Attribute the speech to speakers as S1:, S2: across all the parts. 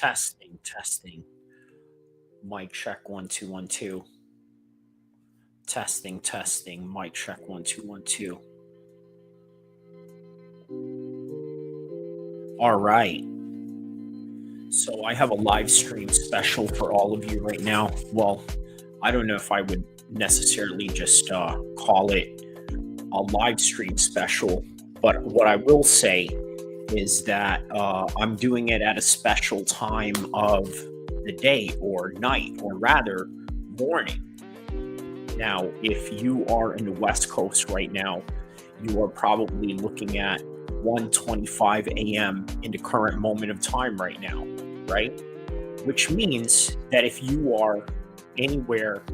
S1: Testing, testing. Mic check 1 2 1 2. Testing, testing. Mic check 1 2 1 2. All right. So I have a live stream special for all of you right now. Well, I don't know if I would necessarily just call it a live stream special, but what I will say is that I'm doing it at a special time of the day or night, or rather morning. Now, if you are in the West Coast right now, you are probably looking at 1:25 a.m. in the current moment of time right now, right? Which means that if you are anywhere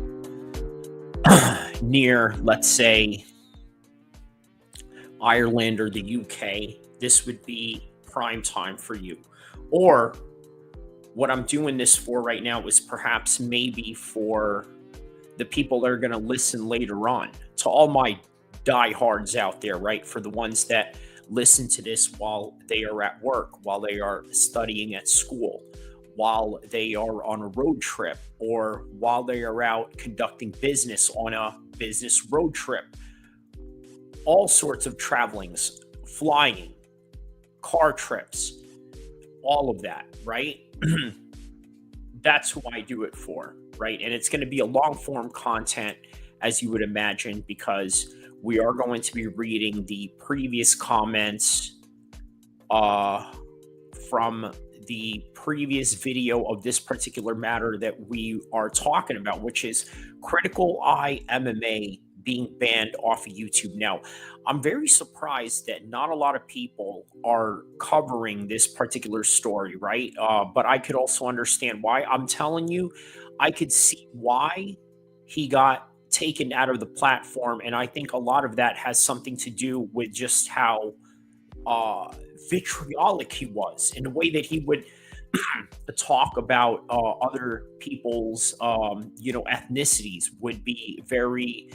S1: near, let's say, Ireland or the UK, this would be prime time for you. Or what I'm doing this for right now is perhaps maybe for the people that are going to listen later on, to all my diehards out there, right? For the ones that listen to this while they are at work, while they are studying at school, while they are on a road trip, or while they are out conducting business on a business road trip. All sorts of travelings, flying, car trips, all of that, right? That's who I do it for, right? And it's going to be a long form content, as you would imagine, because we are going to be reading the previous comments from the previous video of this particular matter that we are talking about, which is Critical Eye MMA being banned off of YouTube. Now, I'm very surprised that not a lot of people are covering this particular story, right? But I could also understand why. I'm telling you, I could see why he got taken out of the platform, and I think a lot of that has something to do with just how vitriolic he was in the way that he would talk about other people's ethnicities, would be very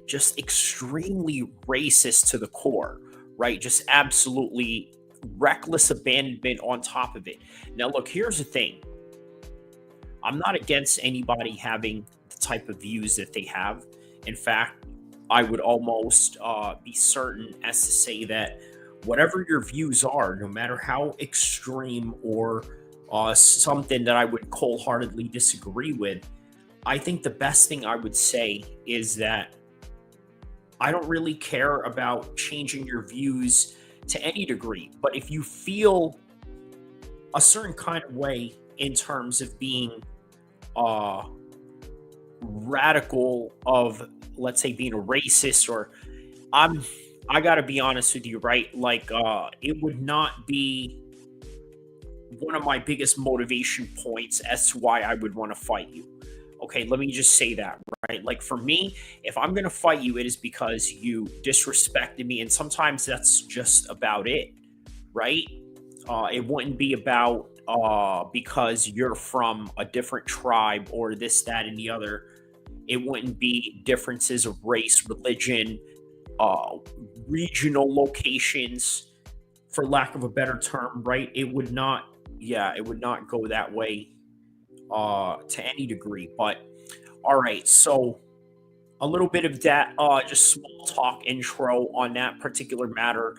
S1: just extremely racist to the core, right? Just absolutely reckless abandonment on top of it. Now, look, here's the thing. I'm not against anybody having the type of views that they have. In fact, I would almost be certain as to say that whatever your views are, no matter how extreme or something that I would wholeheartedly disagree with, I think the best thing I would say is that I don't really care about changing your views to any degree. But if you feel a certain kind of way in terms of being radical, of, let's say, being a racist, or I gotta be honest with you, right? Like, it would not be one of my biggest motivation points as to why I would want to fight you. Okay, let me just say that, right? Like, for me, if I'm gonna fight you, it is because you disrespected me, and sometimes that's just about it, right? It wouldn't be about because you're from a different tribe or this, that, and the other. It wouldn't be differences of race, religion, regional locations, for lack of a better term, right? It would not go that way to any degree. But all right, so a little bit of that, just small talk intro on that particular matter.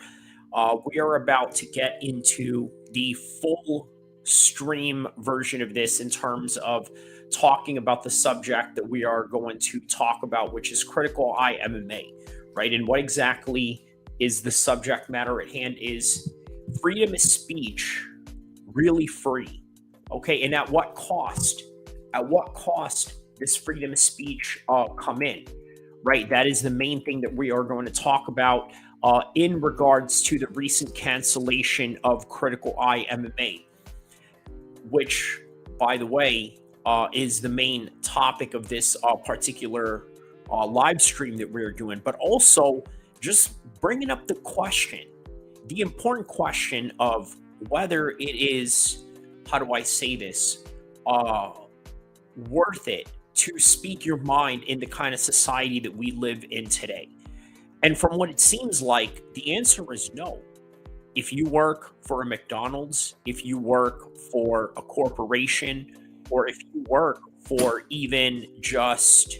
S1: We are about to get into the full stream version of this in terms of talking about the subject that we are going to talk about, which is Critical Eye MMA, right? And what exactly is the subject matter at hand? Is freedom of speech really free? Okay, and at what cost? At what cost does freedom of speech come in? Right, that is the main thing that we are going to talk about in regards to the recent cancellation of Critical Eye MMA, which, by the way, is the main topic of this particular live stream that we're doing. But also just bringing up the question, the important question of whether it is, how do I say this, worth it to speak your mind in the kind of society that we live in today. And from what it seems like, the answer is no. if you work for a McDonald's, if you work for a corporation, or if you work for even just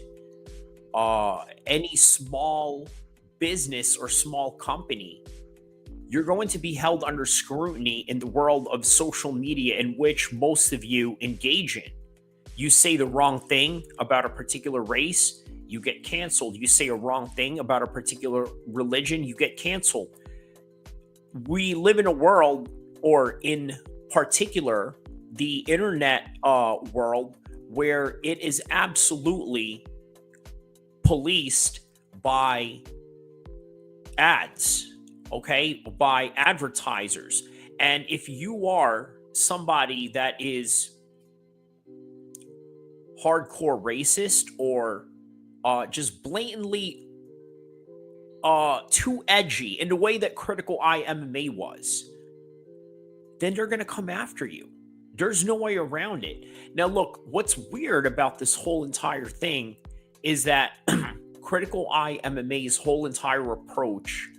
S1: any small business or small company, you're going to be held under scrutiny in the world of social media in which most of you engage in. You say the wrong thing about a particular race, you get canceled. You say a wrong thing about a particular religion, you get canceled. We live in a world, or in particular, the internet world, where it is absolutely policed by ads, okay, by advertisers. And if you are somebody that is hardcore racist, or just blatantly too edgy in the way that Critical Eye MMA was, then they're going to come after you. There's no way around it. Now, look, what's weird about this whole entire thing is that Critical Eye MMA's whole entire approach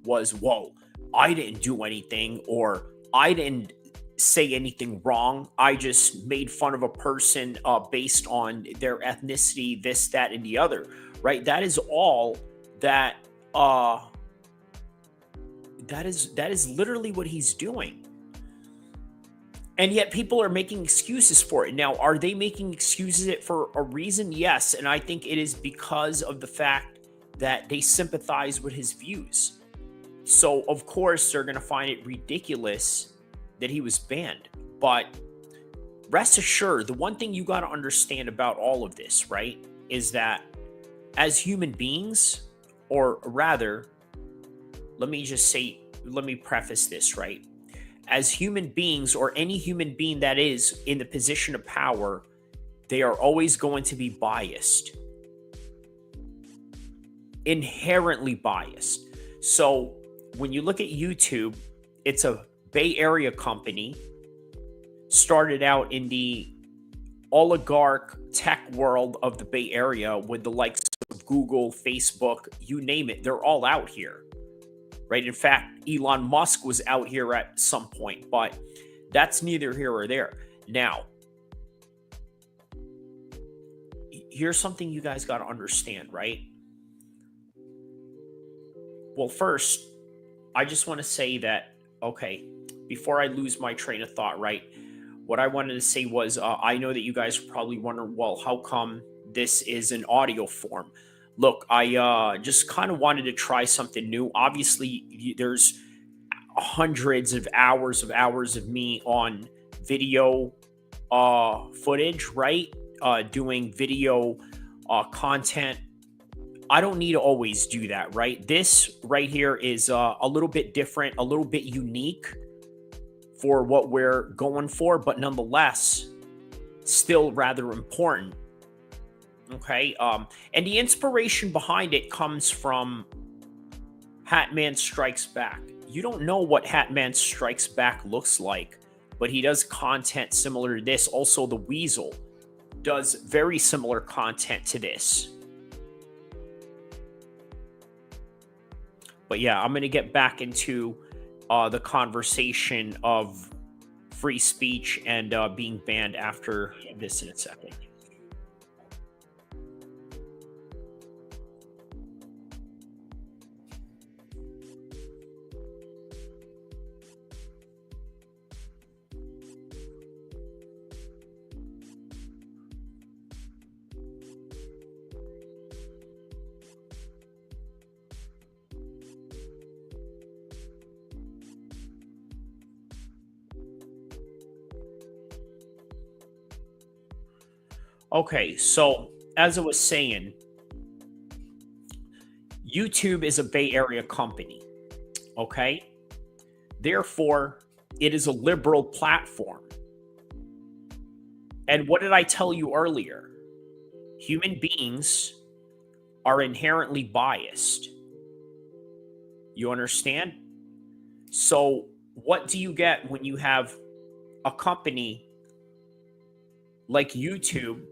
S1: was, whoa, I didn't do anything, or I didn't say anything wrong. I just made fun of a person based on their ethnicity, this, that, and the other, right? That is all that that is literally what he's doing. And yet people are making excuses for it. Now, are they making excuses for a reason? Yes. And I think it is because of the fact that they sympathize with his views. So, of course, they're going to find it ridiculous that he was banned. But rest assured, the one thing you got to understand about all of this, right, is that as human beings, or rather, let me preface this, right? As human beings, or any human being that is in the position of power, they are always going to be biased. Inherently biased. So when you look at YouTube, it's a Bay Area company, started out in the oligarch tech world of the Bay Area with the likes of Google, Facebook, you name it, they're all out here. Right? In fact, Elon Musk was out here at some point, but that's neither here or there. Now, here's something you guys got to understand, right? Well, first, I just want to say that, okay, before I lose my train of thought, right? What I wanted to say was, I know that you guys probably wonder, well, how come this is an audio form? Look, I just kind of wanted to try something new. Obviously, there's hundreds of hours of me on video footage, right? Doing video content. I don't need to always do that, right? This right here is a little bit different, a little bit unique for what we're going for, but nonetheless, still rather important. Okay, and the inspiration behind it comes from Hatman Strikes Back. You don't know what Hatman Strikes Back looks like, but he does content similar to this. Also, the Weasel does very similar content to this. But yeah, I'm going to get back into the conversation of free speech and being banned after this in a second. Okay, so as I was saying, YouTube is a Bay Area company, okay? Therefore, it is a liberal platform. And what did I tell you earlier? Human beings are inherently biased. You understand? So, what do you get when you have a company like YouTube,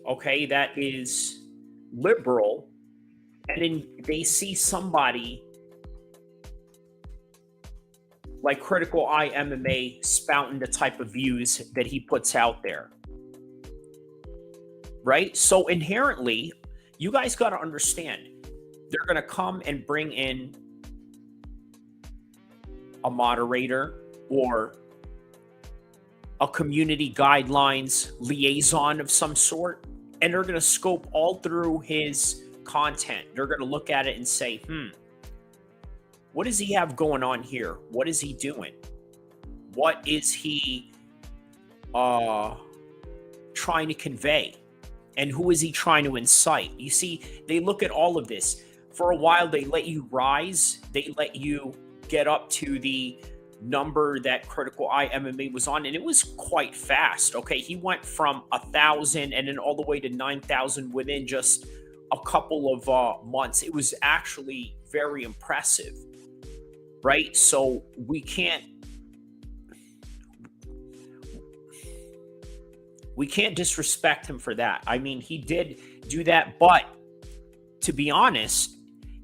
S1: okay, that is liberal, and then they see somebody like Critical Eye MMA spouting the type of views that he puts out there, right? So inherently, you guys got to understand, they're going to come and bring in a moderator or a community guidelines liaison of some sort, and they're going to scope all through his content. They're going to look at it and say, what does he have going on here? What is he doing? What is he trying to convey? And who is he trying to incite? You see, they look at all of this. For a while, they let you rise. They let you get up to the number that Critical Eye MMA was on, and it was quite fast. Okay, he went from 1,000 and then all the way to 9,000 within just a couple of months. It was actually very impressive, right? So we can't disrespect him for that. I mean, he did do that, but to be honest,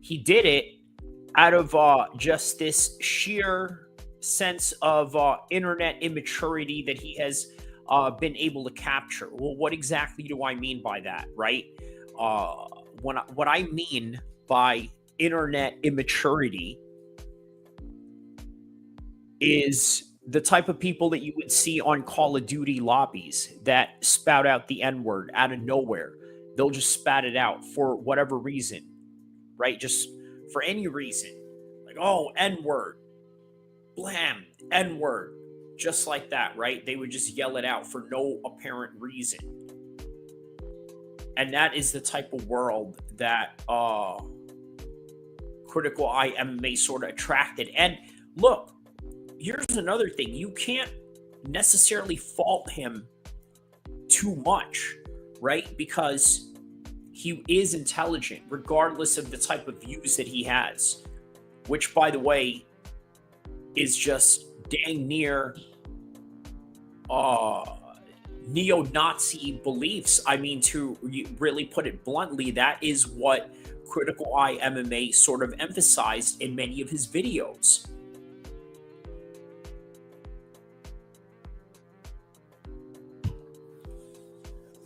S1: he did it out of just this sheer sense of internet immaturity that he has been able to capture. Well, what exactly do I mean by that, right? What I mean by internet immaturity is the type of people that you would see on Call of Duty lobbies that spout out the N-word out of nowhere. They'll just spat it out for whatever reason, right? Just for any reason. Like, oh, N-word, blam, N-word, just like that, right? They would just yell it out for no apparent reason. And that is the type of world that Critical Eye MMA sort of attracted. And look, here's another thing. You can't necessarily fault him too much, right? Because he is intelligent, regardless of the type of views that he has, which, by the way, is just dang near neo-Nazi beliefs. I mean, to really put it bluntly, that is what Critical Eye MMA sort of emphasized in many of his videos.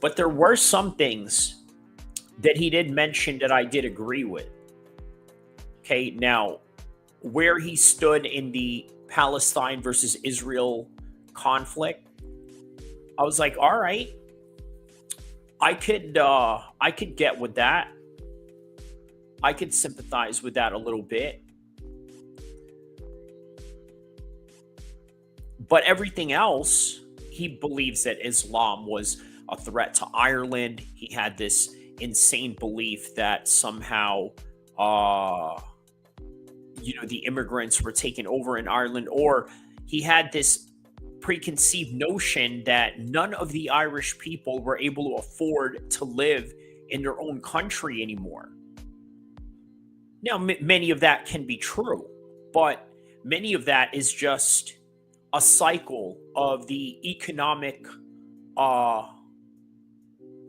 S1: But there were some things that he did mention that I did agree with. Okay, now, where he stood in the Palestine versus Israel conflict, I was like, all right, I could get with that. I could sympathize with that a little bit. But everything else, he believes that Islam was a threat to Ireland. He had this insane belief that somehow, the immigrants were taken over in Ireland, or he had this preconceived notion that none of the Irish people were able to afford to live in their own country anymore. Now, many of that can be true, but many of that is just a cycle of the economic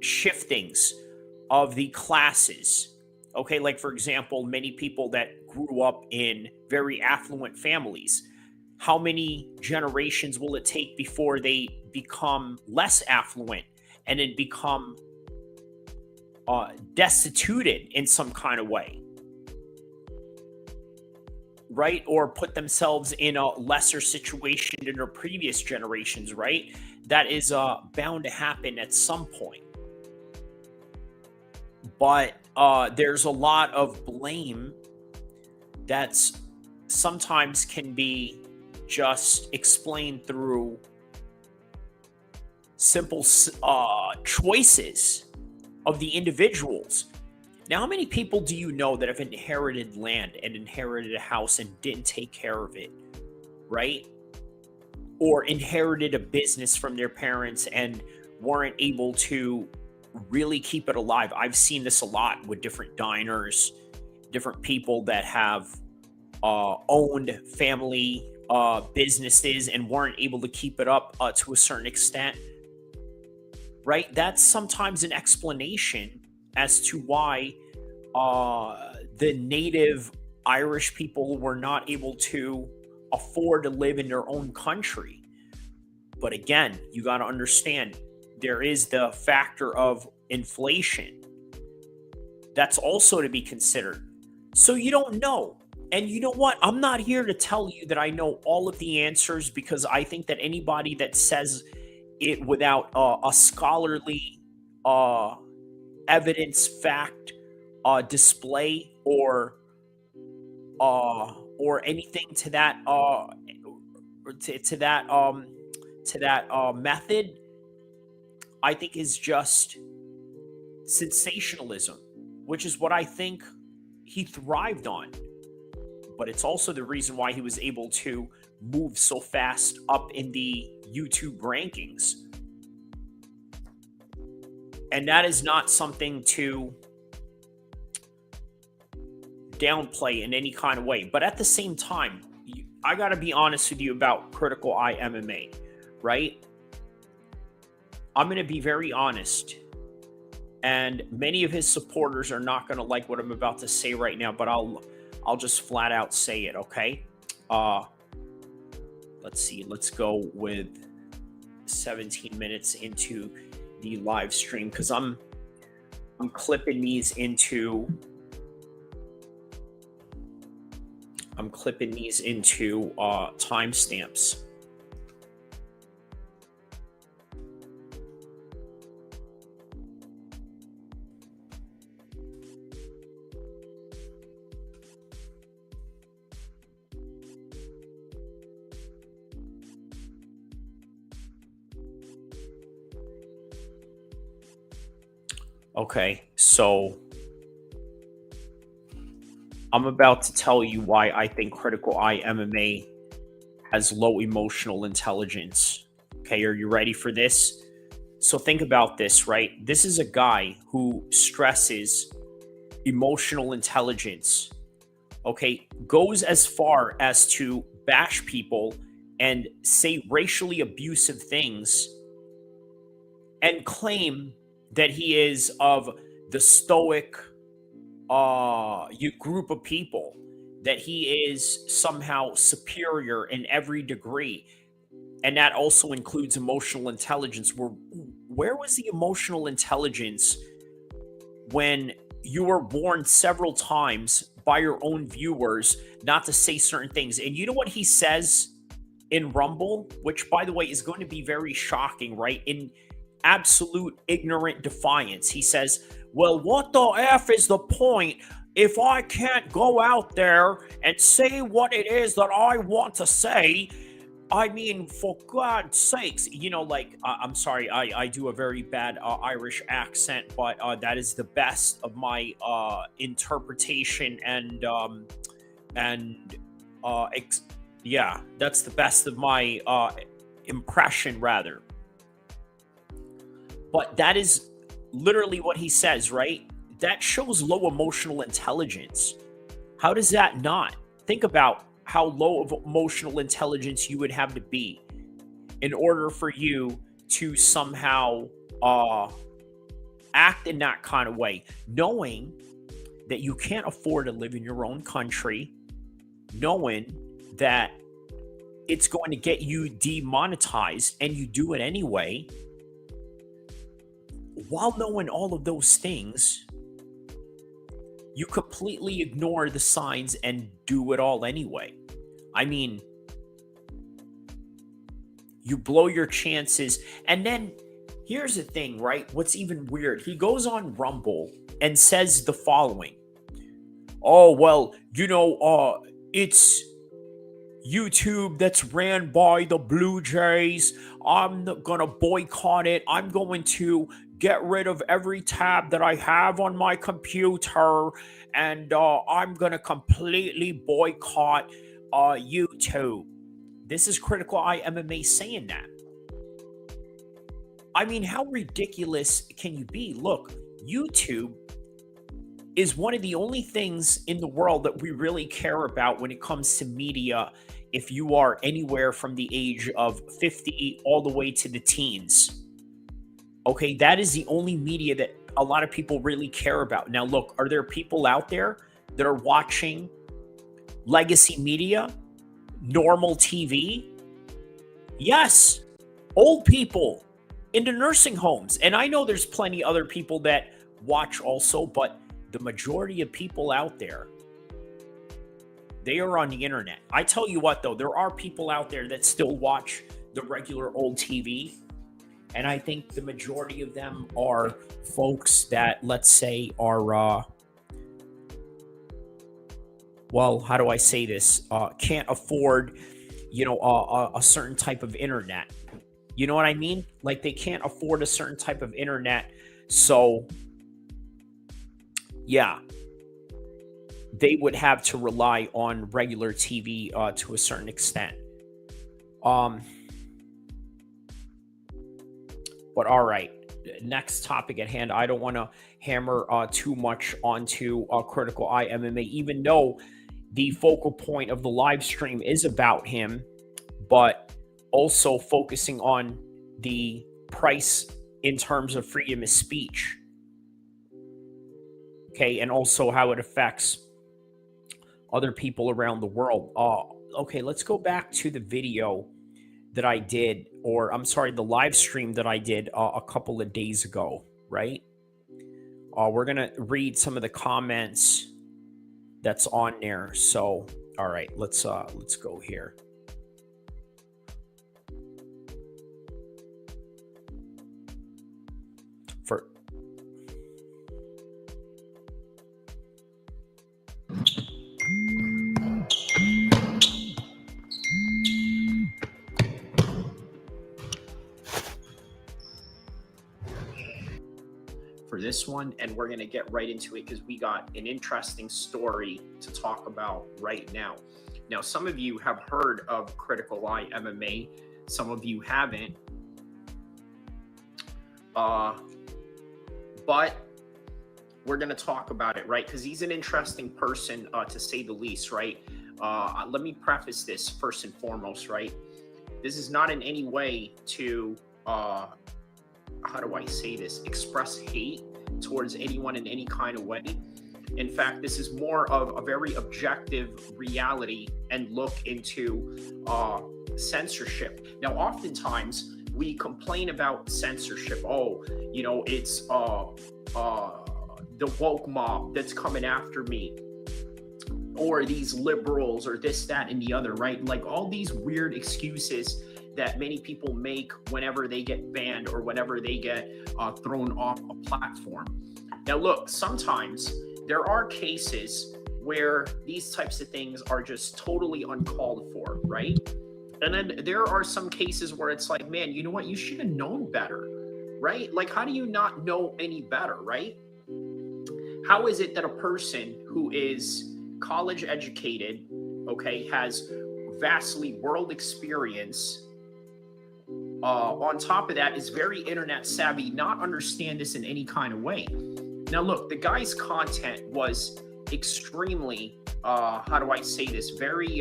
S1: shiftings of the classes. Okay, like for example, many people that grew up in very affluent families, how many generations will it take before they become less affluent and then become destituted in some kind of way, right? Or put themselves in a lesser situation than their previous generations, right? That is bound to happen at some point. But there's a lot of blame that's sometimes can be just explained through simple choices of the individuals. Now, how many people do you know that have inherited land and inherited a house and didn't take care of it, right? Or inherited a business from their parents and weren't able to really keep it alive? I've seen this a lot with different diners, different people that have owned family businesses and weren't able to keep it up to a certain extent, right? That's sometimes an explanation as to why the native Irish people were not able to afford to live in their own country. But again, you got to understand there is the factor of inflation. That's also to be considered. So you don't know. And you know what? I'm not here to tell you that I know all of the answers, because I think that anybody that says it without a scholarly evidence, fact, display, or anything to that method, I think is just sensationalism, which is what I think he thrived on. But it's also the reason why he was able to move so fast up in the YouTube rankings. And that is not something to downplay in any kind of way. But at the same time, I got to be honest with you about Critical Eye MMA, right? I'm going to be very honest. And many of his supporters are not going to like what I'm about to say right now, but I'll just flat out say it, okay? Let's see. Let's go with 17 minutes into the live stream, because I'm clipping these into timestamps. Okay, so I'm about to tell you why I think Critical Eye MMA has low emotional intelligence. Okay, are you ready for this? So think about this, right? This is a guy who stresses emotional intelligence, okay, goes as far as to bash people and say racially abusive things and claim that he is of the stoic group of people, that he is somehow superior in every degree. And that also includes emotional intelligence. Where was the emotional intelligence when you were warned several times by your own viewers not to say certain things? And you know what he says in Rumble, which, by the way, is going to be very shocking, right? In absolute ignorant defiance, he says, well, what the F is the point if I can't go out there and say what it is that I want to say? I mean, for God's sakes, you know, like, I'm sorry, I do a very bad Irish accent, but that is the best of my interpretation yeah, that's the best of my impression, rather. But that is literally what he says, right? That shows low emotional intelligence. How does that not? Think about how low of emotional intelligence you would have to be in order for you to somehow act in that kind of way, knowing that you can't afford to live in your own country, knowing that it's going to get you demonetized and you do it anyway. While knowing all of those things, you completely ignore the signs and do it all anyway. I mean, you blow your chances. And then here's the thing, right? What's even weird, he goes on Rumble and says the following. Oh, well, you know, it's YouTube that's ran by the Blue Jays. I'm going to boycott it. I'm going to get rid of every tab that I have on my computer, and I'm going to completely boycott YouTube. This is Critical Eye MMA saying that. I mean, how ridiculous can you be? Look, YouTube is one of the only things in the world that we really care about when it comes to media. If you are anywhere from the age of 50 all the way to the teens, okay, that is the only media that a lot of people really care about. Now, look, are there people out there that are watching legacy media? normal TV? Yes, old people into nursing homes. And I know there's plenty other people that watch also, but the majority of people out there, they are on the internet. I tell you what, though, there are people out there that still watch the regular old TV. And I think the majority of them are folks that, let's say, are, well, how do I say this? Can't afford, a certain type of internet. You know what I mean? Like they can't afford a certain type of internet. So, yeah, they would have to rely on regular TV to a certain extent. But all right, next topic at hand. I don't want to hammer too much onto Critical Eye MMA, even though the focal point of the live stream is about him, but also focusing on the price in terms of freedom of speech. Okay, and also how it affects other people around the world. Okay, let's go back to the video that I did, or I'm sorry, the live stream that I did a couple of days ago, right? We're gonna read some of the comments that's on there. So, all right, let's go here. For this one, and we're going to get right into it because we got an interesting story to talk about right now. Now, some of you have heard of Critical Eye MMA, some of you haven't, but we're going to talk about it, right? Because he's an interesting person, to say the least, right? Let me preface this first and foremost, right? This is not in any way to how do I say this, express hate towards anyone in any kind of way. In fact, this is more of a very objective reality and look into censorship. Now, oftentimes we complain about censorship. Oh, it's the woke mob that's coming after me, or these liberals, or this, that, and the other, right? Like all these weird excuses that many people make whenever they get banned or whenever they get thrown off a platform. Now, look, sometimes there are cases where these types of things are just totally uncalled for, right? And then there are some cases where it's like, man, you know what? You should have known better, right? Like, how do you not know any better, right? How is it that a person who is college educated, okay, has vastly world experience, on top of that is very internet savvy, not understand this in any kind of way? Now, look, the guy's content was extremely, how do I say this, very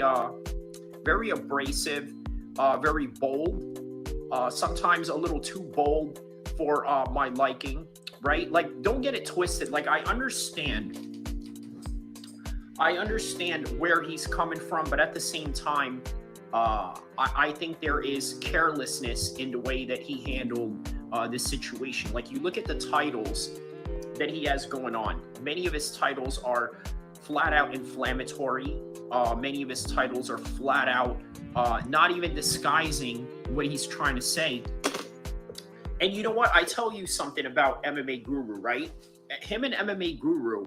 S1: abrasive, very bold, sometimes a little too bold for my liking, right? Like, don't get it twisted. Like, I understand where he's coming from, but at the same time, I think there is carelessness in the way that he handled this situation. Like, you look at the titles that he has going on. Many of his titles are flat out inflammatory. Many of his titles are flat out not even disguising what he's trying to say. And you know what? I tell you something about MMA Guru, right? Him and MMA Guru,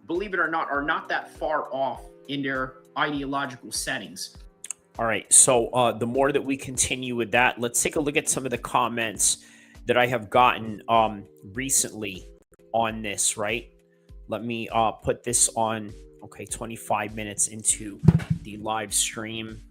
S1: believe it or not, are not that far off in their ideological settings. All right, so the more that we continue with that, let's take a look at some of the comments that I have gotten recently on this, right? Let me put this on, okay, 25 minutes into the live stream.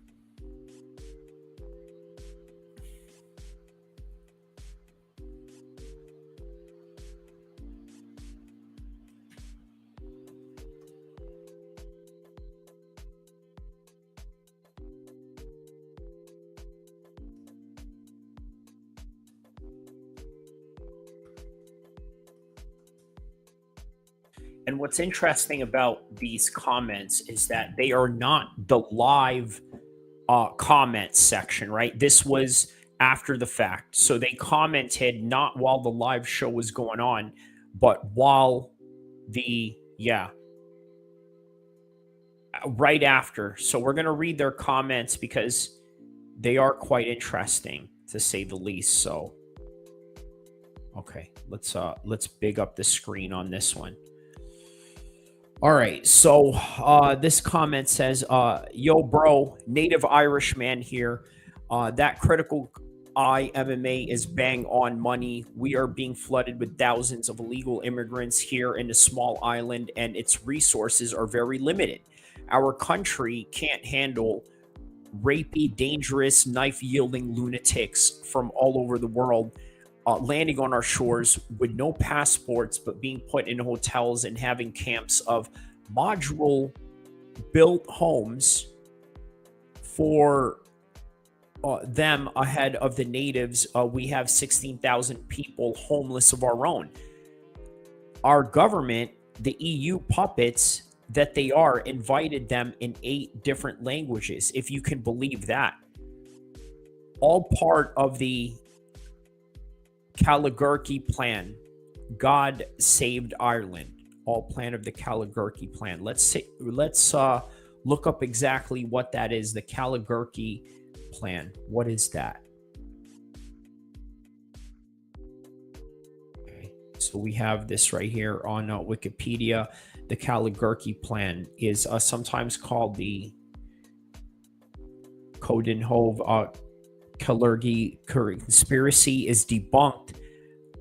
S1: And what's interesting about these comments is that they are not the live comment section, right? This was after the fact. So they commented not while the live show was going on, but while yeah, right after. So we're going to read their comments because they are quite interesting to say the least. So, okay, let's big up the screen on this one. All right, so this comment says, yo, bro, native Irish man here. That critical Eye MMA is bang on money. We are being flooded with thousands of illegal immigrants here in a small island, and its resources are very limited. Our country can't handle rapey, dangerous, knife yielding lunatics from all over the world landing on our shores with no passports, but being put in hotels and having camps of modular built homes for them ahead of the natives. We have 16,000 people homeless of our own. Our government, the EU puppets that they are, invited them in 8 different languages, if you can believe that. All part of the Caligurky plan. God saved Ireland. All plan of the Caligurky plan. Let's look up exactly what that is. The Caligurky plan. What is that? Okay, so we have this right here on Wikipedia. The Caligurky plan is sometimes called the Codenhove Caligurky conspiracy, is debunked.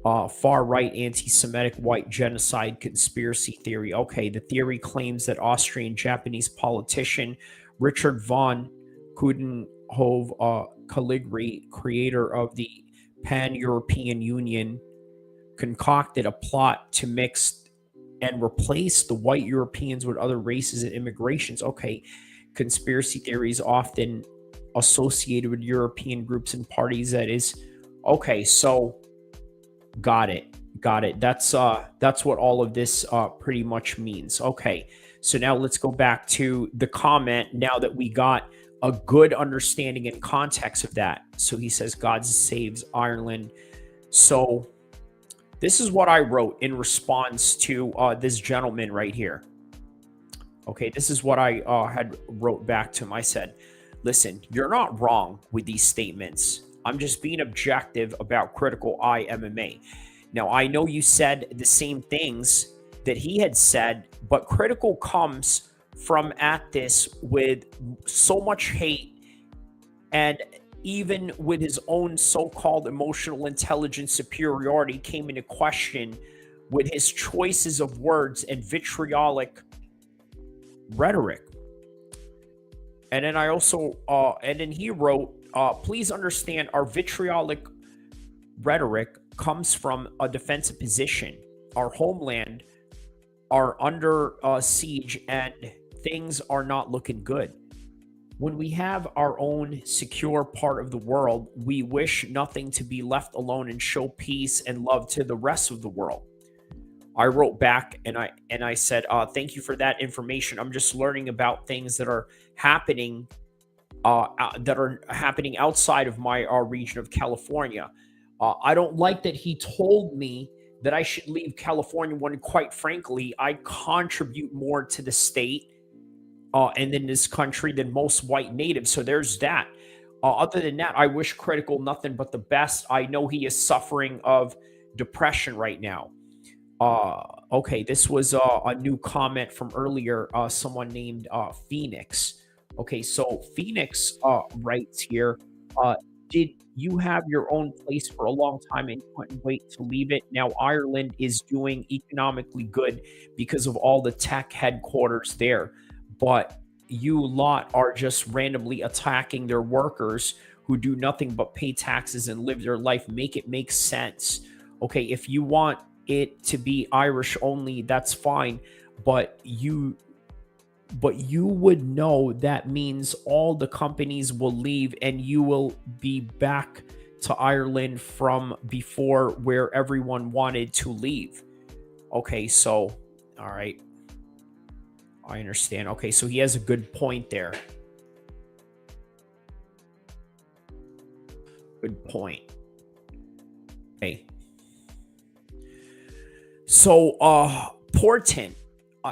S1: Far-right anti-Semitic white genocide conspiracy theory. Okay, the theory claims that Austrian-Japanese politician Richard von Coudenhove Caligari, creator of the Pan-European Union, concocted a plot to mix and replace the white Europeans with other races and immigrations. Okay, conspiracy theories often associated with European groups and parties. That is okay. So got it. That's what all of this pretty much means. Okay, so now let's go back to the comment now that we got a good understanding and context of that. So he says God saves Ireland. So this is what I wrote in response to this gentleman right here. Okay, this is what I had wrote back to him. I said, listen, you're not wrong with these statements. I'm just being objective about critical Eye MMA. Now, I know you said the same things that he had said, but critical comes from at this with so much hate, and even with his own so-called emotional intelligence superiority came into question with his choices of words and vitriolic rhetoric. And then I also, and then he wrote, please understand our vitriolic rhetoric comes from a defensive position. Our homeland are under siege and things are not looking good. When we have our own secure part of the world, we wish nothing to be left alone and show peace and love to the rest of the world. I wrote back and I said, thank you for that information. I'm just learning about things that are happening outside of my region of California. I don't like that he told me that I should leave California when, quite frankly, I contribute more to the state and in this country than most white natives. So there's that. Other than that, I wish Critical nothing but the best. I know he is suffering of depression right now. Okay, this was a new comment from earlier, someone named Phoenix. Okay, so Phoenix writes here, did you have your own place for a long time and couldn't wait to leave it? Now Ireland is doing economically good because of all the tech headquarters there, but you lot are just randomly attacking their workers who do nothing but pay taxes and live their life. Make it make sense. Okay, if you want it to be Irish only, that's fine, but you would know that means all the companies will leave and you will be back to Ireland from before, where everyone wanted to leave. Okay, so all right, I understand. Okay, so he has a good point there. Good point. Okay. So Portent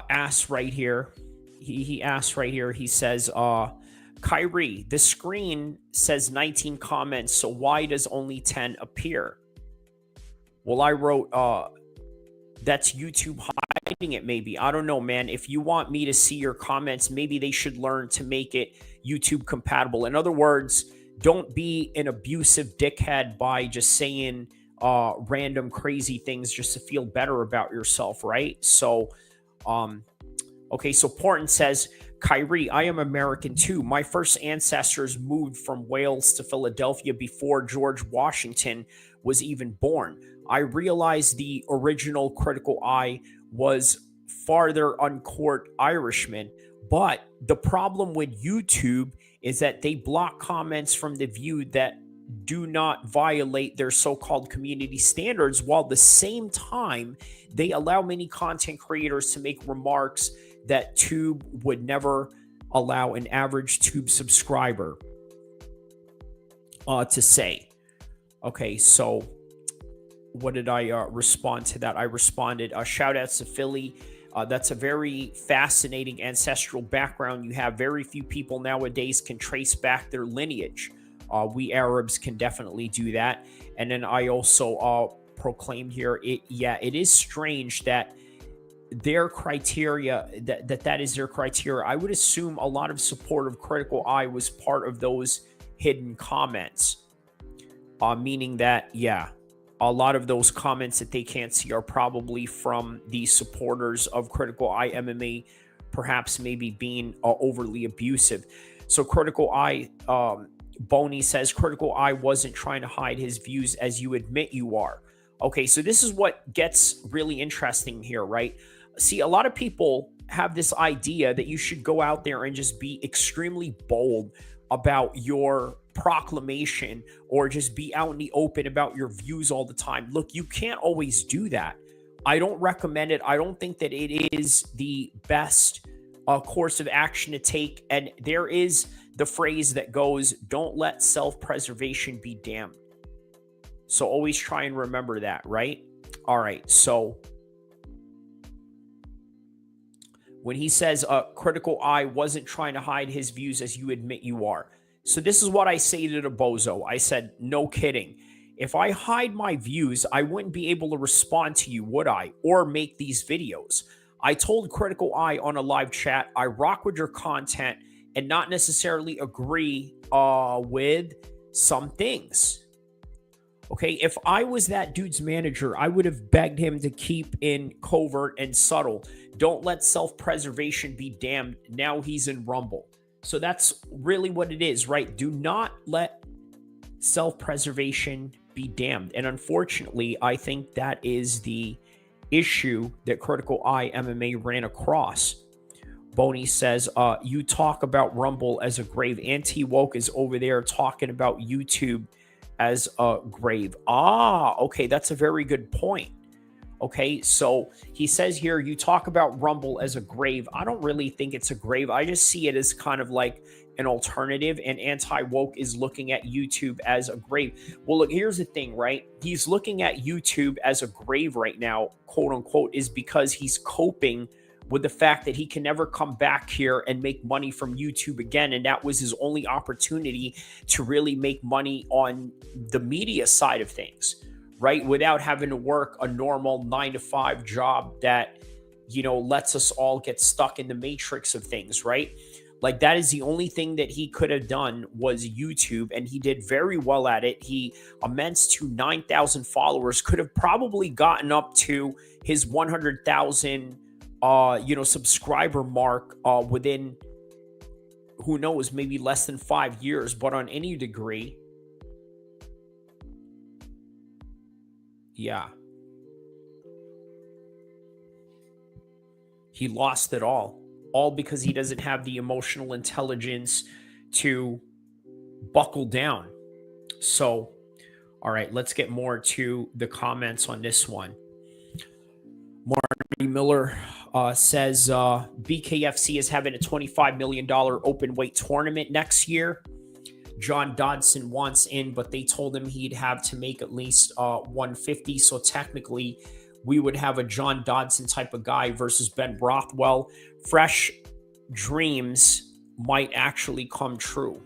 S1: asks right here. He asks right here. He says, Kyrie, the screen says 19 comments, so why does only 10 appear? Well, I wrote, that's YouTube hiding it, maybe. I don't know, man. If you want me to see your comments, maybe they should learn to make it YouTube compatible. In other words, don't be an abusive dickhead by just saying random crazy things just to feel better about yourself, right? So, okay, so Porton says, Kyrie, I am American too. My first ancestors moved from Wales to Philadelphia before George Washington was even born. I realized the original Critical Eye was farther uncourt Irishman, but the problem with YouTube is that they block comments from the view that do not violate their so-called community standards, while at the same time they allow many content creators to make remarks that Tube would never allow an average Tube subscriber to say. Okay, so what did I respond to that? I responded, shout outs to Philly. That's a very fascinating ancestral background you have. Very few people nowadays can trace back their lineage. We Arabs can definitely do that. And then I also proclaimed here, it is strange that their criteria, that is their criteria. I would assume a lot of support of Critical Eye was part of those hidden comments. Meaning that, a lot of those comments that they can't see are probably from the supporters of Critical Eye MMA, perhaps maybe being overly abusive. So Critical Eye, Boney says, Critical Eye wasn't trying to hide his views as you admit you are. Okay, so this is what gets really interesting here, right? See, a lot of people have this idea that you should go out there and just be extremely bold about your proclamation or just be out in the open about your views all the time. Look, you can't always do that. I don't recommend it. I don't think that it is the best course of action to take. And there is the phrase that goes, don't let self-preservation be damned. So always try and remember that, right? All right, so when he says Critical Eye wasn't trying to hide his views as you admit you are. So this is what I say to the bozo. I said, no kidding. If I hide my views, I wouldn't be able to respond to you, would I? Or make these videos. I told Critical Eye on a live chat, I rock with your content and not necessarily agree with some things. Okay, if I was that dude's manager, I would have begged him to keep in covert and subtle. Don't let self-preservation be damned. Now he's in Rumble. So that's really what it is, right? Do not let self-preservation be damned. And unfortunately, I think that is the issue that Critical Eye MMA ran across. Boney says, you talk about Rumble as a grave. Anti-woke is over there talking about YouTube as a grave. Okay, that's a very good point. Okay, so he says here, you talk about Rumble as a grave. I don't really think it's a grave. I just see it as kind of like an alternative, and anti-woke is looking at YouTube as a grave. Well, look, here's the thing, right? He's looking at YouTube as a grave right now, quote unquote, is because he's coping with the fact that he can never come back here and make money from YouTube again. And that was his only opportunity to really make money on the media side of things, right? Without having to work a normal 9-to-5 job that, lets us all get stuck in the matrix of things, right? Like that is the only thing that he could have done was YouTube, and he did very well at it. He immense to 9,000 followers, could have probably gotten up to his 100,000 subscriber mark within, who knows, maybe less than 5 years. But on any degree, he lost it all because he doesn't have the emotional intelligence to buckle down. So, all right, let's get more to the comments on this one. Marty Miller says BKFC is having a $25 million open weight tournament next year. John Dodson wants in, but they told him he'd have to make at least 150. So technically, we would have a John Dodson type of guy versus Ben Rothwell. Fresh dreams might actually come true.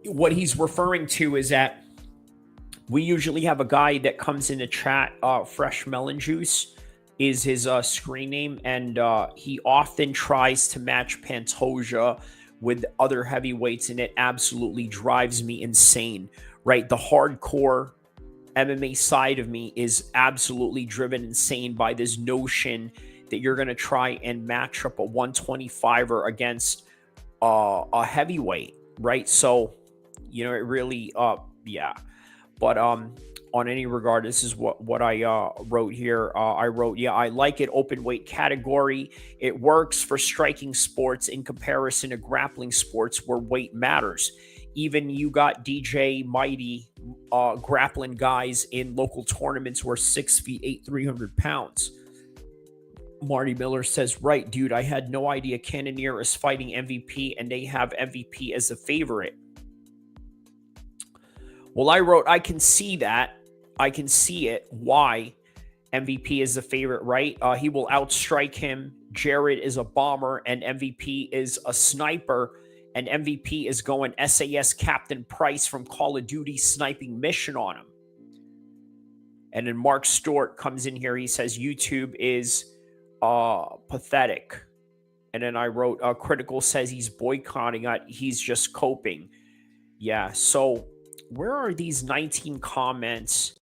S1: What he's referring to is that we usually have a guy that comes in the chat. Fresh Melon Juice is his screen name, and he often tries to match Pantoja with other heavyweights, and it absolutely drives me insane, right? The hardcore MMA side of me is absolutely driven insane by this notion that you're going to try and match up a 125er against a heavyweight, right? So, it really, yeah. But on any regard, this is what I wrote here. I wrote, yeah, I like it. Open weight category. It works for striking sports in comparison to grappling sports where weight matters. Even you got DJ Mighty grappling guys in local tournaments who are 6 feet 8, 300 pounds. Marty Miller says, right, dude, I had no idea Cannonier is fighting MVP and they have MVP as a favorite. Well, I wrote, I can see that. I can see it. Why MVP is the favorite, right? He will outstrike him. Jared is a bomber and MVP is a sniper. And MVP is going SAS Captain Price from Call of Duty sniping mission on him. And then Mark Stewart comes in here. He says YouTube is pathetic. And then I wrote, Critical says he's boycotting it. He's just coping. Yeah, so where are these 19 comments?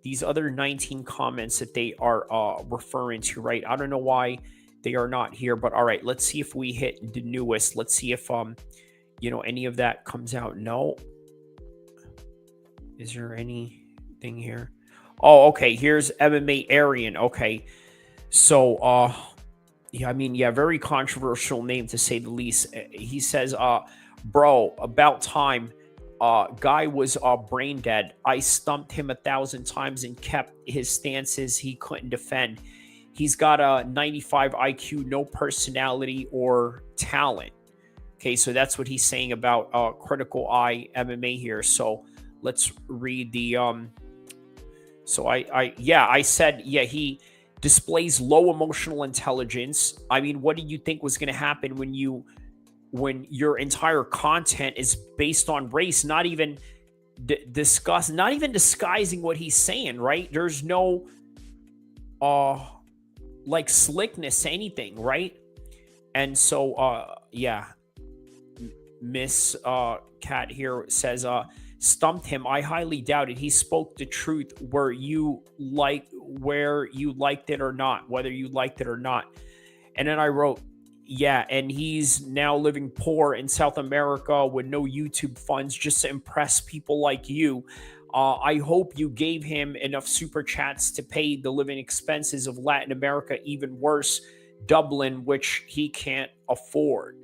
S1: These other 19 comments that they are referring to, right? I don't know why they are not here, but all right, let's see if we hit the newest. Let's see if any of that comes out. No. Is there anything here? Oh, okay. Here's MMA Aryan. Okay. So yeah, very controversial name to say the least. He says, bro, about time. Guy was brain dead. I stumped him 1,000 times and kept his stances he couldn't defend. He's got a 95 IQ, no personality or talent. Okay, so that's what he's saying about Critical Eye MMA here. So let's read the I said, yeah, he displays low emotional intelligence. I mean, what did you think was going to happen when your entire content is based on race, not even disguising what he's saying, right? There's no like slickness, anything, right? And so Miss Cat here says stumped him. I highly doubt it. He spoke the truth where you liked it or not, whether you liked it or not. And then I wrote, yeah, and he's now living poor in South America with no YouTube funds just to impress people like you. I hope you gave him enough super chats to pay the living expenses of Latin America, even worse, Dublin, which he can't afford.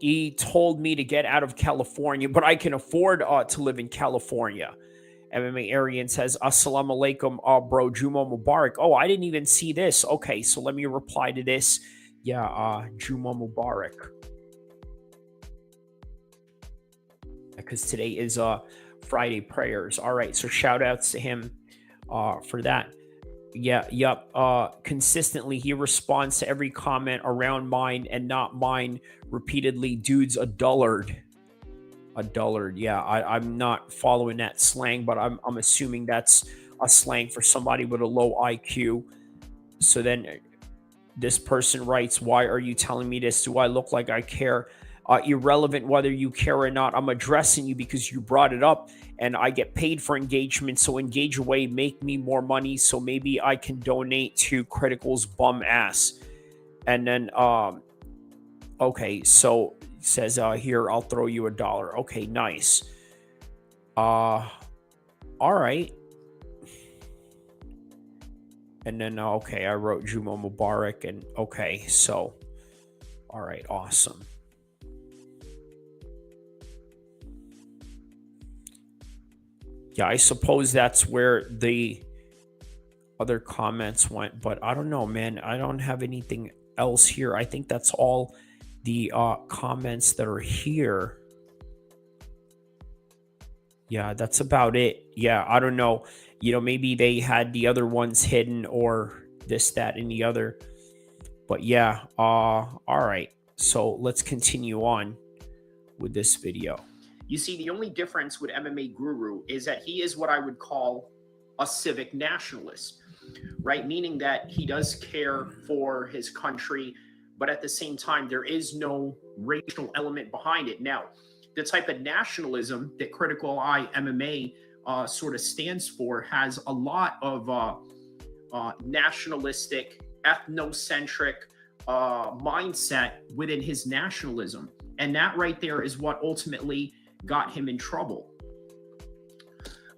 S1: He told me to get out of California, but I can afford to live in California. MMA Aryan says, Assalamu alaikum, bro, Juma Mubarak. Oh, I didn't even see this. Okay, so let me reply to this. Yeah, Juma Mubarak. Because today is Friday prayers. All right, so shout outs to him for that. Yeah, yep. Consistently, he responds to every comment around mine and not mine repeatedly. Dude's a dullard. A dullard. Yeah, I'm not following that slang, but I'm assuming that's a slang for somebody with a low IQ. So then this person writes, why are you telling me this? Do I look like I care? Irrelevant whether you care or not. I'm addressing you because you brought it up and I get paid for engagement. So engage away, make me more money. So maybe I can donate to Critical's bum ass. And then, okay, so it says here, I'll throw you $1. Okay, nice. All right. And then, okay, I wrote Juma Mubarak and okay, so, all right, awesome. Yeah, I suppose that's where the other comments went, but I don't know, man. I don't have anything else here. I think that's all the comments that are here. Yeah, that's about it. Yeah, I don't know. Maybe they had the other ones hidden or this, that, and the other. But yeah, all right. So let's continue on with this video. You see, the only difference with MMA Guru is that he is what I would call a civic nationalist, right? Meaning that he does care for his country, but at the same time, there is no racial element behind it. Now, the type of nationalism that Critical Eye MMA sort of stands for has a lot of nationalistic, ethnocentric mindset within his nationalism. And that right there is what ultimately got him in trouble.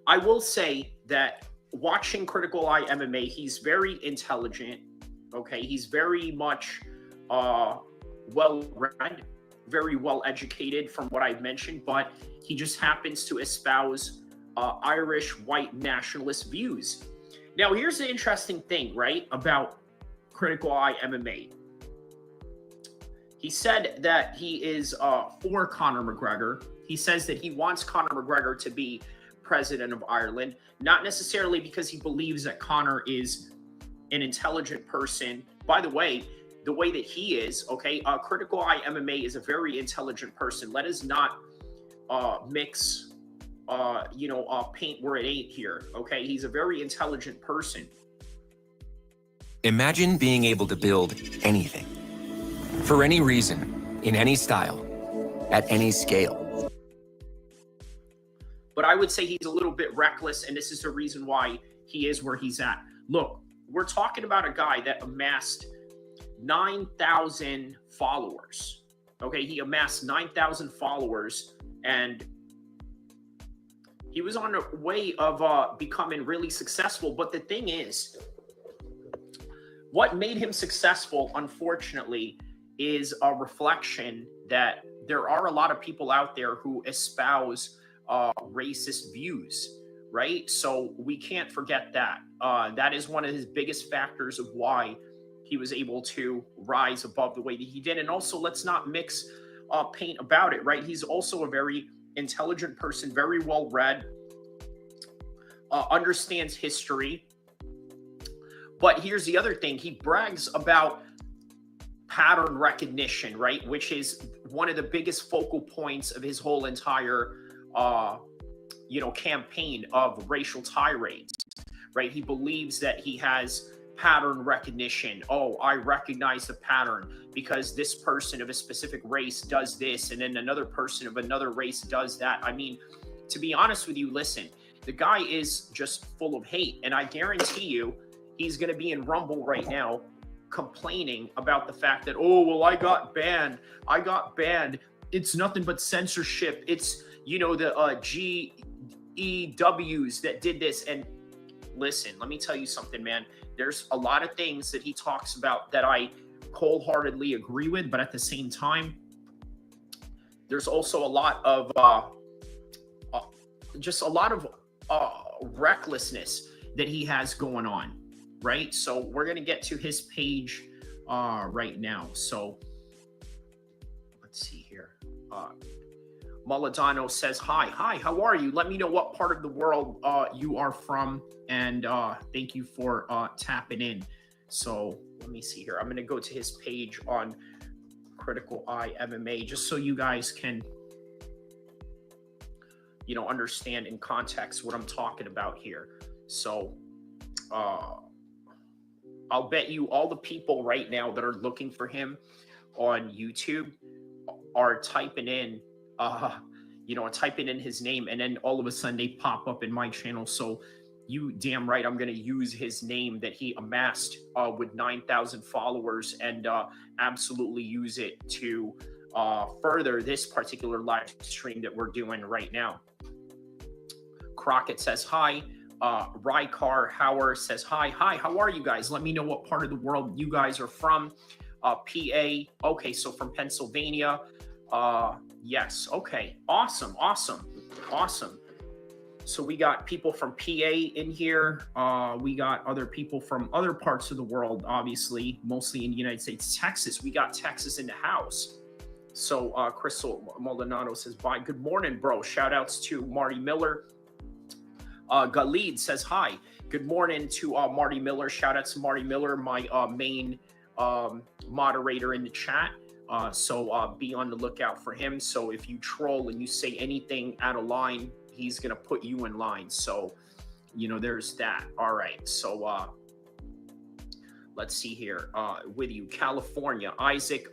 S1: I will say that watching Critical Eye MMA, he's very intelligent. Okay, he's very much well-read, very well-educated from what I've mentioned, but he just happens to espouse Irish white nationalist views. Now, here's the interesting thing, right, about Critical Eye MMA. He said that he is for Conor McGregor. He says that he wants Conor McGregor to be president of Ireland, not necessarily because he believes that Conor is an intelligent person. By the way that he is, okay, Critical Eye MMA is a very intelligent person. Let us not mix, paint where it ain't here, okay? He's a very intelligent person.
S2: Imagine being able to build anything, for any reason, in any style, at any scale.
S1: But I would say he's a little bit reckless, and this is the reason why he is where he's at. Look, we're talking about a guy that amassed 9,000 followers. Okay, he amassed 9,000 followers, and he was on a way of becoming really successful. But the thing is, what made him successful, unfortunately, is a reflection that there are a lot of people out there who espouse racist views, right? So we can't forget that. That is one of his biggest factors of why he was able to rise above the way that he did. And also, let's not mix paint about it, right? He's also a very intelligent person, very well read, understands history. But here's the other thing. He brags about pattern recognition, right? Which is one of the biggest focal points of his whole entire campaign of racial tirades, right? He believes that he has pattern recognition. Oh, I recognize the pattern because this person of a specific race does this, and then another person of another race does that. I mean, to be honest with you, listen, the guy is just full of hate, and I guarantee you he's going to be in Rumble right now complaining about the fact that, oh, well, I got banned. It's nothing but censorship. It's, the GEWs that did this. And listen, let me tell you something, man. There's a lot of things that he talks about that I wholeheartedly agree with, but at the same time, there's also a lot of recklessness that he has going on, right? So we're going to get to his page right now. So let's see here. Moladano says, hi, how are you? Let me know what part of the world you are from, and thank you for tapping in. So let me see here. I'm going to go to his page on Critical Eye MMA just so you guys can, understand in context what I'm talking about here. So I'll bet you all the people right now that are looking for him on YouTube are typing in his name, and then all of a sudden they pop up in my channel. So you damn right, I'm going to use his name that he amassed with 9,000 followers and absolutely use it to further this particular live stream that we're doing right now. Crockett says hi. Rykar Howard says hi. How are you guys? Let me know what part of the world you guys are from. PA. Okay, so from Pennsylvania. Yes. Okay. Awesome. So we got people from PA in here. We got other people from other parts of the world, obviously, mostly in the United States. Texas, we got Texas in the house. So Crystal Maldonado says, bye. Good morning, bro. Shout outs to Marty Miller. Galid says, hi. Good morning to Marty Miller. Shout out to Marty Miller, my main moderator in the chat. So be on the lookout for him. So if you troll and you say anything out of line, he's going to put you in line. So, you know, there's that. All right. So let's see here with you, California, Isaac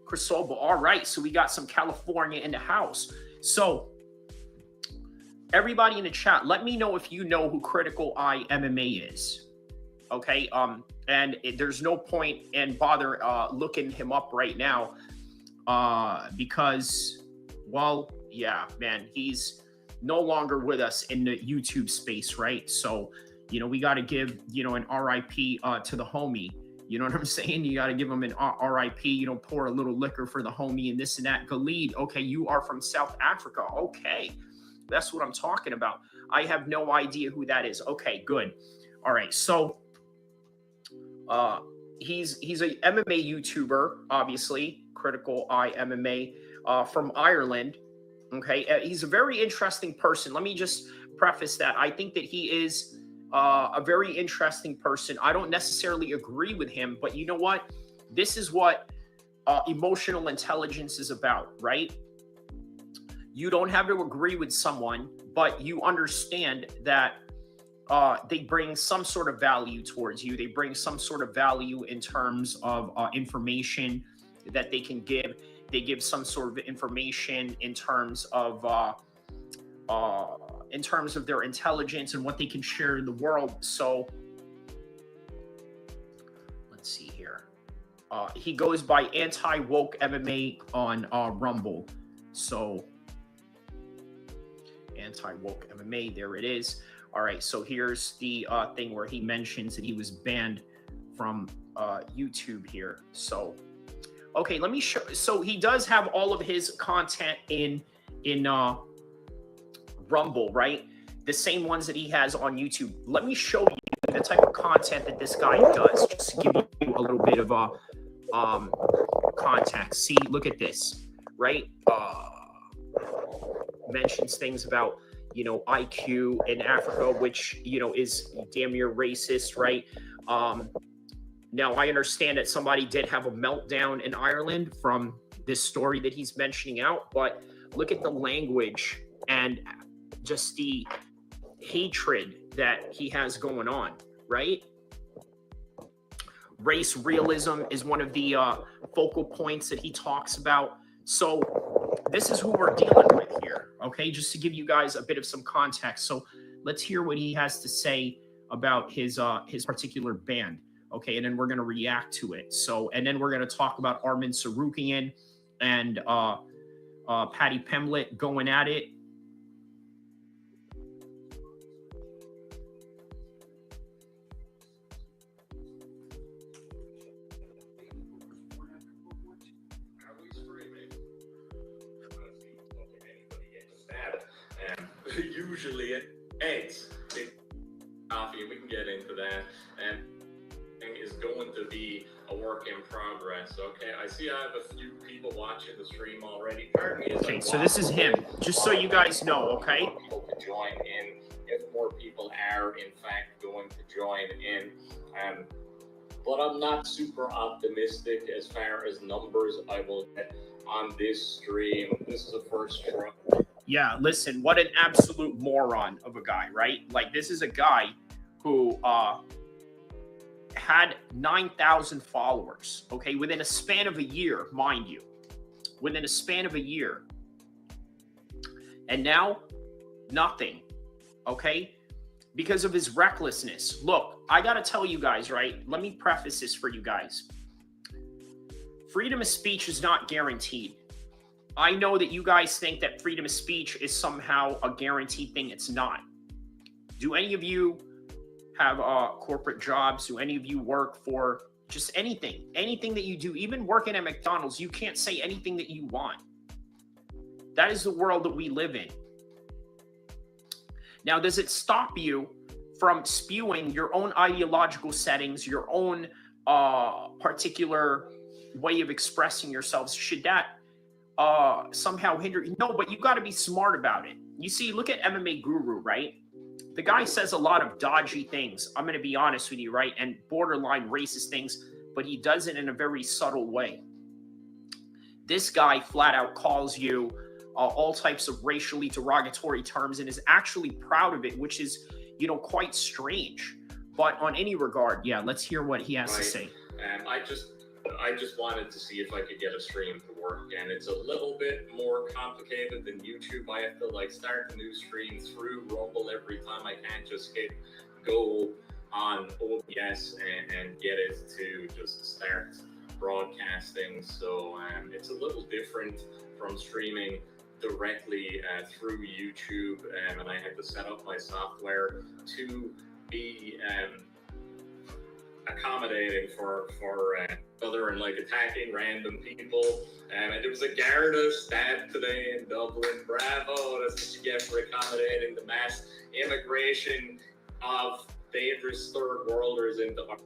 S1: Crisobo. All right. So we got some California in the house. So everybody in the chat, let me know if you know who Critical Eye MMA is. Okay. And there's no point in bother looking him up right now because, well, yeah, man, he's no longer with us in the YouTube space, right? So, you know, we got to give, you know, an RIP to the homie. You know what I'm saying? You got to give him an RIP, you know, pour a little liquor for the homie and this and that. Galid, okay, you are from South Africa. Okay, that's what I'm talking about. I have no idea who that is. Okay, good. All right, so he's a MMA YouTuber, obviously, Critical Eye MMA from Ireland. Okay, he's a very interesting person. Let me just preface that. I think that he is a very interesting person. I don't necessarily agree with him, but you know what? This is what emotional intelligence is about, right? You don't have to agree with someone, but you understand that they bring some sort of value towards you. They bring some sort of value in terms of information that they can give. They give some sort of information in terms of their intelligence and what they can share in the world. So let's see here. He goes by Anti-Woke MMA on Rumble. So Anti-Woke MMA, there it is. All right, so here's the thing where he mentions that he was banned from YouTube here. So okay, let me show. So he does have all of his content in Rumble, right? The same ones that he has on YouTube. Let me show you the type of content that this guy does, just to give you a little bit of context. See, look at this, right? Mentions things about, you know, IQ in Africa, which, you know, is damn near racist, right? Now, I understand that somebody did have a meltdown in Ireland from this story that he's mentioning out, but look at the language and just the hatred that he has going on, right? Race realism is one of the focal points that he talks about. So this is who we're dealing with here, okay? Just to give you guys a bit of some context. So let's hear what he has to say about his particular band. Okay, and then we're going to react to it. So, and then we're going to talk about Armin Sarukian and Patty Pimblett going at it.
S3: Usually it eggs, coffee, we can get into that. And is going to be a work in progress. Okay, I see I have a few people watching the stream already. Pardon me.
S1: Okay, so this is him, just so you guys know, okay?
S3: People to join in, if more people are in fact going to join in. But I'm not super optimistic as far as numbers I will get on this stream. This is a first try.
S1: Yeah, listen, what an absolute moron of a guy, right? Like, this is a guy who had 9,000 followers, okay, within a span of a year, mind you, within a span of a year. And now, nothing, okay, because of his recklessness. Look, I got to tell you guys, right, let me preface this for you guys. Freedom of speech is not guaranteed. I know that you guys think that freedom of speech is somehow a guaranteed thing. It's not. Do any of you have corporate jobs? Do any of you work for just anything that you do, even working at McDonald's? You can't say anything that you want. That is the world that we live in. Now, does it stop you from spewing your own ideological settings, your own particular way of expressing yourselves? Should that somehow hinder? No, but you got to be smart about it. You see, look at MMA Guru, right? The guy says a lot of dodgy things. I'm going to be honest with you, right? And borderline racist things, but he does it in a very subtle way. This guy flat out calls you all types of racially derogatory terms and is actually proud of it, which is, you know, quite strange. But on any regard, yeah, let's hear what he has to say.
S3: I just wanted to see if I could get a stream to work, and it's a little bit more complicated than YouTube. I have to like start a new stream through Rumble every time. I can't just hit go on OBS and get it to just start broadcasting. So it's a little different from streaming directly through YouTube, and I had to set up my software to be accommodating for other and like attacking random people. And there was a Garda stabbed today in Dublin. Bravo, that's what you get for accommodating the mass immigration of dangerous third worlders into our.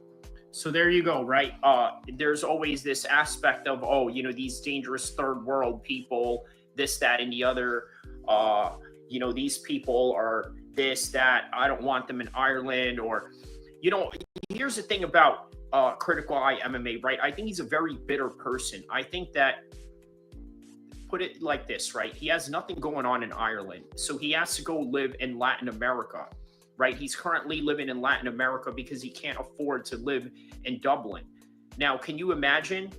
S1: So there you go, right? There's always this aspect of, oh, you know, these dangerous third world people, this, that, and the other. You know, these people are this, that, I don't want them in Ireland. Or, you know, here's the thing about Critical Eye MMA, right? I think he's a very bitter person. I think that, put it like this, right? He has nothing going on in Ireland, so he has to go live in Latin America, right? He's currently living in Latin America because he can't afford to live in Dublin. Now, can you imagine?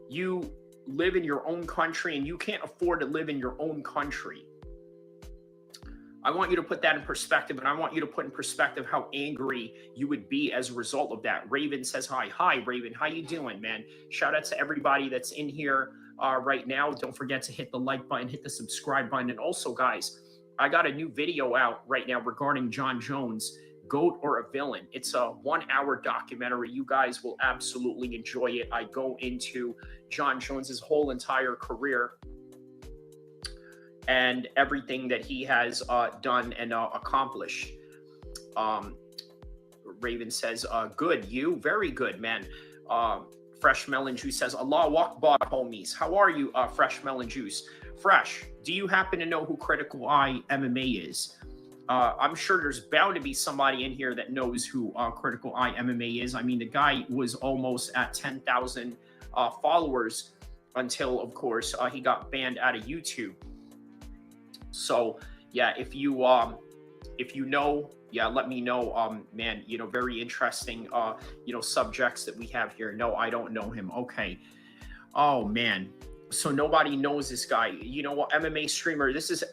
S1: You live in your own country and you can't afford to live in your own country. I want you to put that in perspective, and I want you to put in perspective how angry you would be as a result of that. Raven says hi. Hi, Raven. How you doing, man? Shout out to everybody that's in here right now. Don't forget to hit the like button, hit the subscribe button. And also, guys, I got a new video out right now regarding Jon Jones, GOAT or a Villain. It's a 1-hour documentary. You guys will absolutely enjoy it. I go into Jon Jones's whole entire career and everything that he has done and accomplished. Raven says, good, you? Very good, man. Fresh Melon Juice says, Allah Akbar, homies. How are you, Fresh Melon Juice? Fresh, do you happen to know who Critical Eye MMA is? I'm sure there's bound to be somebody in here that knows who Critical Eye MMA is. I mean, the guy was almost at 10,000 followers until, of course, he got banned out of YouTube. So yeah, if you know, yeah, let me know, man. You know, very interesting, you know, subjects that we have here. No, I don't know him. Okay. Oh man. So nobody knows this guy. You know what, MMA streamer? This is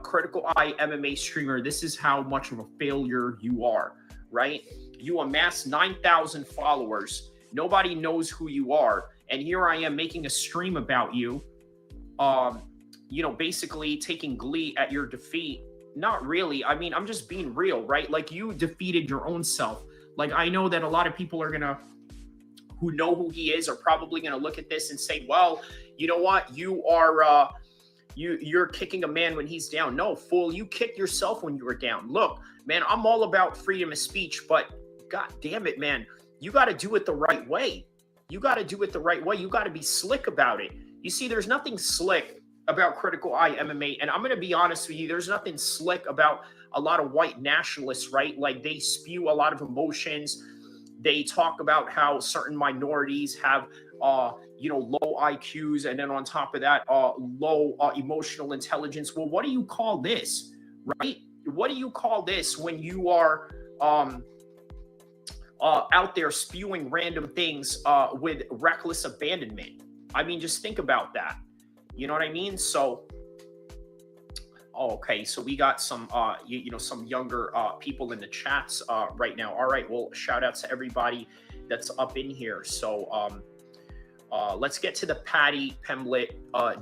S1: Critical Eye MMA streamer. This is how much of a failure you are, right? You amass 9,000 followers. Nobody knows who you are, and here I am making a stream about you. You know, basically taking glee at your defeat. Not really. I mean, I'm just being real, right? Like, you defeated your own self. Like, I know that a lot of people are gonna, who know who he is, are probably gonna look at this and say, well, you know what? You are, you're kicking a man when he's down. No, fool, you kicked yourself when you were down. Look, man, I'm all about freedom of speech, but God damn it, man, you got to do it the right way. You got to do it the right way. You got to be slick about it. You see, there's nothing slick about Critical Eye MMA. And I'm going to be honest with you, there's nothing slick about a lot of white nationalists, right? Like, they spew a lot of emotions. They talk about how certain minorities have, you know, low IQs. And then on top of that, low emotional intelligence. Well, what do you call this, right? What do you call this when you are out there spewing random things with reckless abandonment? I mean, just think about that. You know what I mean? So, okay, so we got some, you know, some younger people in the chats right now. All right, well, shout out to everybody that's up in here. So, let's get to the Paddy Pimblett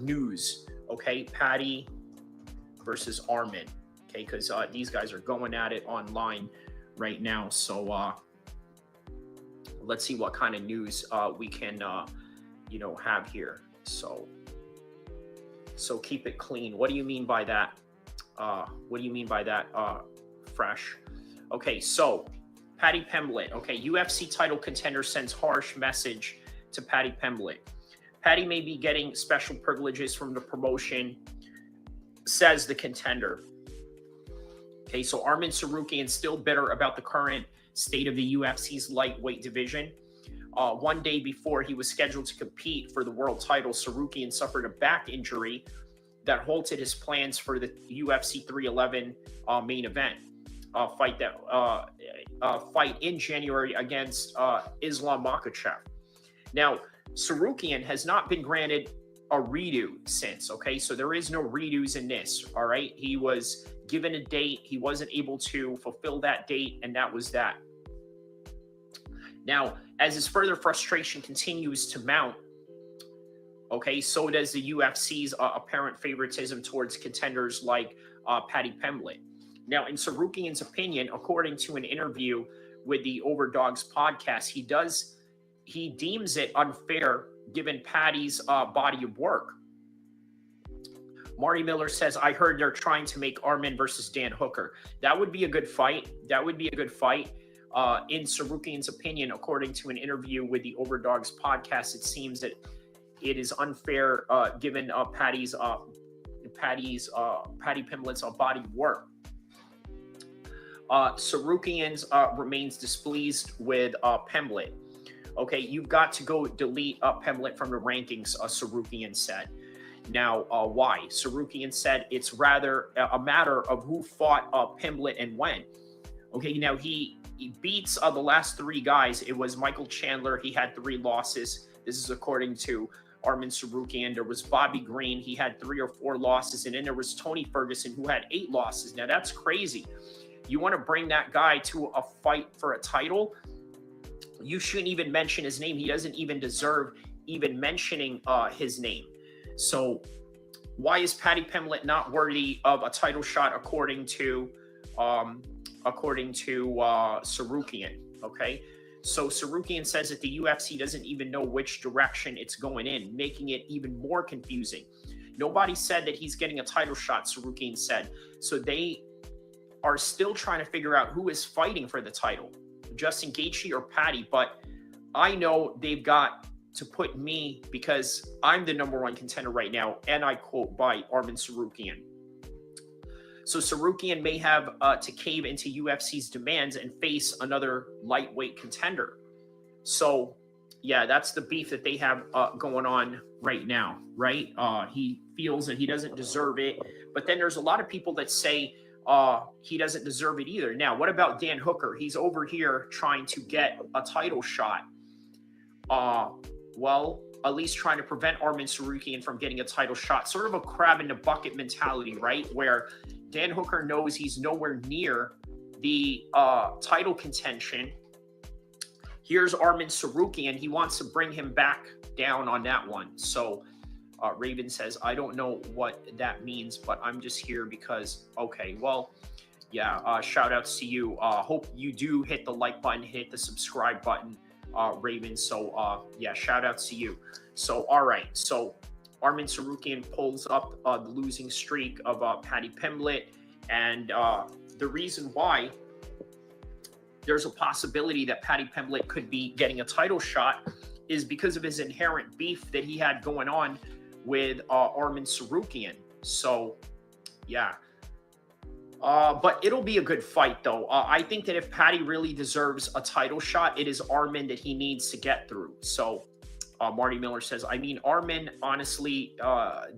S1: news. Okay, Paddy versus Armin. Okay, because these guys are going at it online right now. So, let's see what kind of news we can, you know, have here. So keep it clean. What do you mean by that? What do you mean by that? Fresh. Okay, so Paddy Pimblett. Okay, UFC title contender sends harsh message to Paddy Pimblett. Paddy may be getting special privileges from the promotion, says the contender. Okay, so Arman Tsarukyan still bitter about the current state of the UFC's lightweight division. One day before he was scheduled to compete for the world title, Tsarukyan suffered a back injury that halted his plans for the UFC 311 main event fight in January against Islam Makhachev. Now, Tsarukyan has not been granted a redo since, okay? So there is no redos in this, all right? He was given a date. He wasn't able to fulfill that date, and that was that. Now, as his further frustration continues to mount, okay, so does the UFC's apparent favoritism towards contenders like Paddy Pimblett. Now, in Tsarukyan's opinion, according to an interview with the Overdogs podcast, he deems it unfair given Paddy's body of work. Marty Miller says, I heard they're trying to make Arman versus Dan Hooker. That would be a good fight. That would be a good fight. In Tsarukyan's opinion, according to an interview with the Overdogs podcast, it seems that it is unfair given Paddy Pimblett's body of work. Tsarukyan remains displeased with Pimblett. Okay, you've got to go delete Pimblett from the rankings, Tsarukyan said. Now, why? Tsarukyan said it's rather a matter of who fought Pimblett and when. Okay, now he beats the last three guys. It was Michael Chandler. He had 3 losses. This is according to Arman Tsarukyan. There was Bobby Green. He had 3 or 4 losses. And then there was Tony Ferguson, who had 8 losses. Now, that's crazy. You want to bring that guy to a fight for a title? You shouldn't even mention his name. He doesn't even deserve even mentioning his name. So why is Paddy Pimblett not worthy of a title shot according to Tsarukyan? Okay, so Tsarukyan says that the UFC doesn't even know which direction it's going in, making it even more confusing. Nobody said that he's getting a title shot, Tsarukyan said. So they are still trying to figure out who is fighting for the title, Justin Gaethje or Paddy. But I know they've got to put me because I'm the #1 contender right now, and I quote by Arman Tsarukyan. So Tsarukyan may have to cave into UFC's demands and face another lightweight contender. So, yeah, that's the beef that they have going on right now, right? He feels that he doesn't deserve it. But then there's a lot of people that say he doesn't deserve it either. Now, what about Dan Hooker? He's over here trying to get a title shot. Well, at least trying to prevent Arman Tsarukyan from getting a title shot. Sort of a crab in the bucket mentality, right? Where Dan Hooker knows he's nowhere near the title contention. Here's Arman Tsarukyan. He wants to bring him back down on that one. So Raven says, I don't know what that means, but I'm just here because, okay, well, yeah, shout outs to you. Hope you do hit the like button, hit the subscribe button, Raven. So, yeah, shout outs to you. So, all right. So, Arman Tsarukyan pulls up the losing streak of Paddy Pimblett. And the reason why there's a possibility that Paddy Pimblett could be getting a title shot is because of his inherent beef that he had going on with Arman Tsarukyan. So, yeah. But it'll be a good fight, though. I think that if Paddy really deserves a title shot, it is Arman that he needs to get through. So, Marty Miller says, I mean, Arman honestly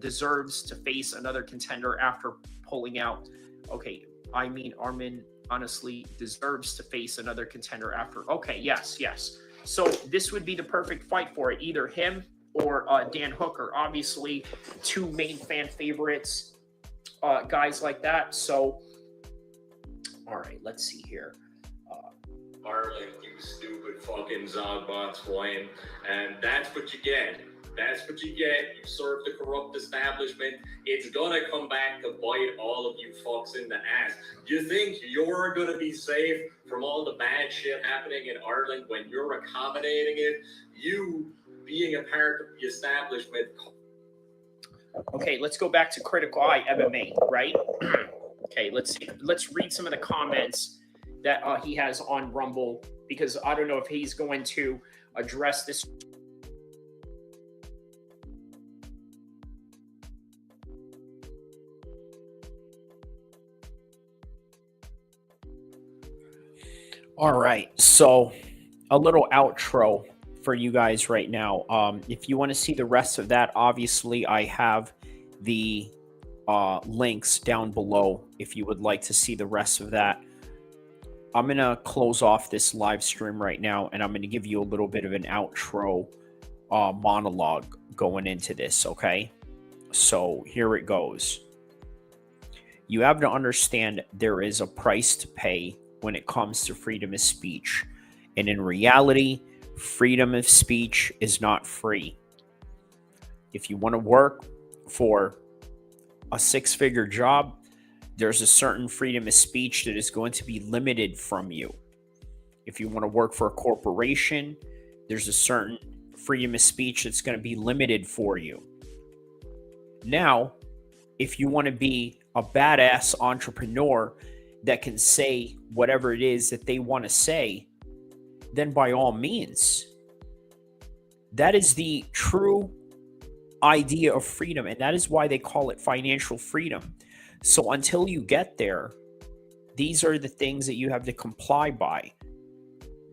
S1: deserves to face another contender after pulling out. Okay, I mean, Arman honestly deserves to face another contender after. Okay, yes. So this would be the perfect fight for it. Either him or Dan Hooker. Obviously, 2 main fan favorites, guys like that. So, all right, let's see here.
S3: Ireland, you stupid fucking Zogbot swine. And that's what you get. That's what you get. You serve the corrupt establishment. It's gonna come back to bite all of you fucks in the ass. You think you're gonna be safe from all the bad shit happening in Ireland when you're accommodating it? You being a part of the establishment.
S1: Okay, let's go back to Critical Eye MMA, right? Okay, let's read some of the comments that he has on Rumble, because I don't know if he's going to address this. All right, so a little outro for you guys right now. If you want to see the rest of that, obviously I have the links down below if you would like to see the rest of that. I'm going to close off this live stream right now, and I'm going to give you a little bit of an outro monologue going into this, okay? So here it goes. You have to understand there is a price to pay when it comes to freedom of speech. And in reality, freedom of speech is not free. If you want to work for a six-figure job, there's a certain freedom of speech that is going to be limited from you. If you want to work for a corporation, there's a certain freedom of speech that's going to be limited for you. Now, if you want to be a badass entrepreneur that can say whatever it is that they want to say, then by all means. That is the true idea of freedom, and that is why they call it financial freedom. So until you get there, these are the things that you have to comply by.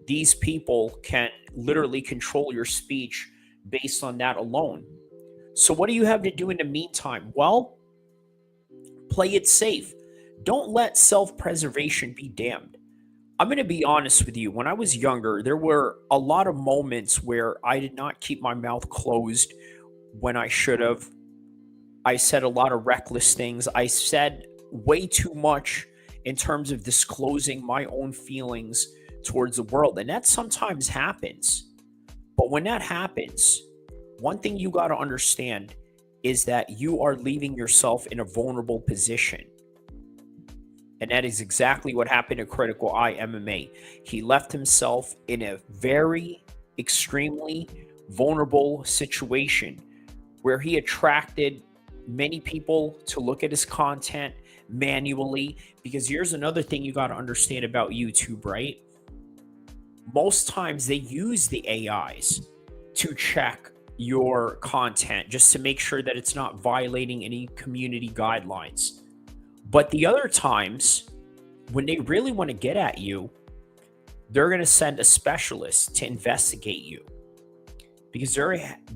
S1: These people can literally control your speech based on that alone. So what do you have to do in the meantime? Well, play it safe. Don't let self-preservation be damned. I'm going to be honest with you. When I was younger, there were a lot of moments where I did not keep my mouth closed when I should have. I said a lot of reckless things. I said way too much in terms of disclosing my own feelings towards the world. And that sometimes happens. But when that happens, one thing you got to understand is that you are leaving yourself in a vulnerable position. And that is exactly what happened to Critical Eye MMA. He left himself in a very extremely vulnerable situation where he attracted many people to look at his content manually. Because here's another thing you got to understand about YouTube, right? Most times they use the AIs to check your content just to make sure that it's not violating any community guidelines. But the other times, when they really want to get at you, they're going to send a specialist to investigate you. Because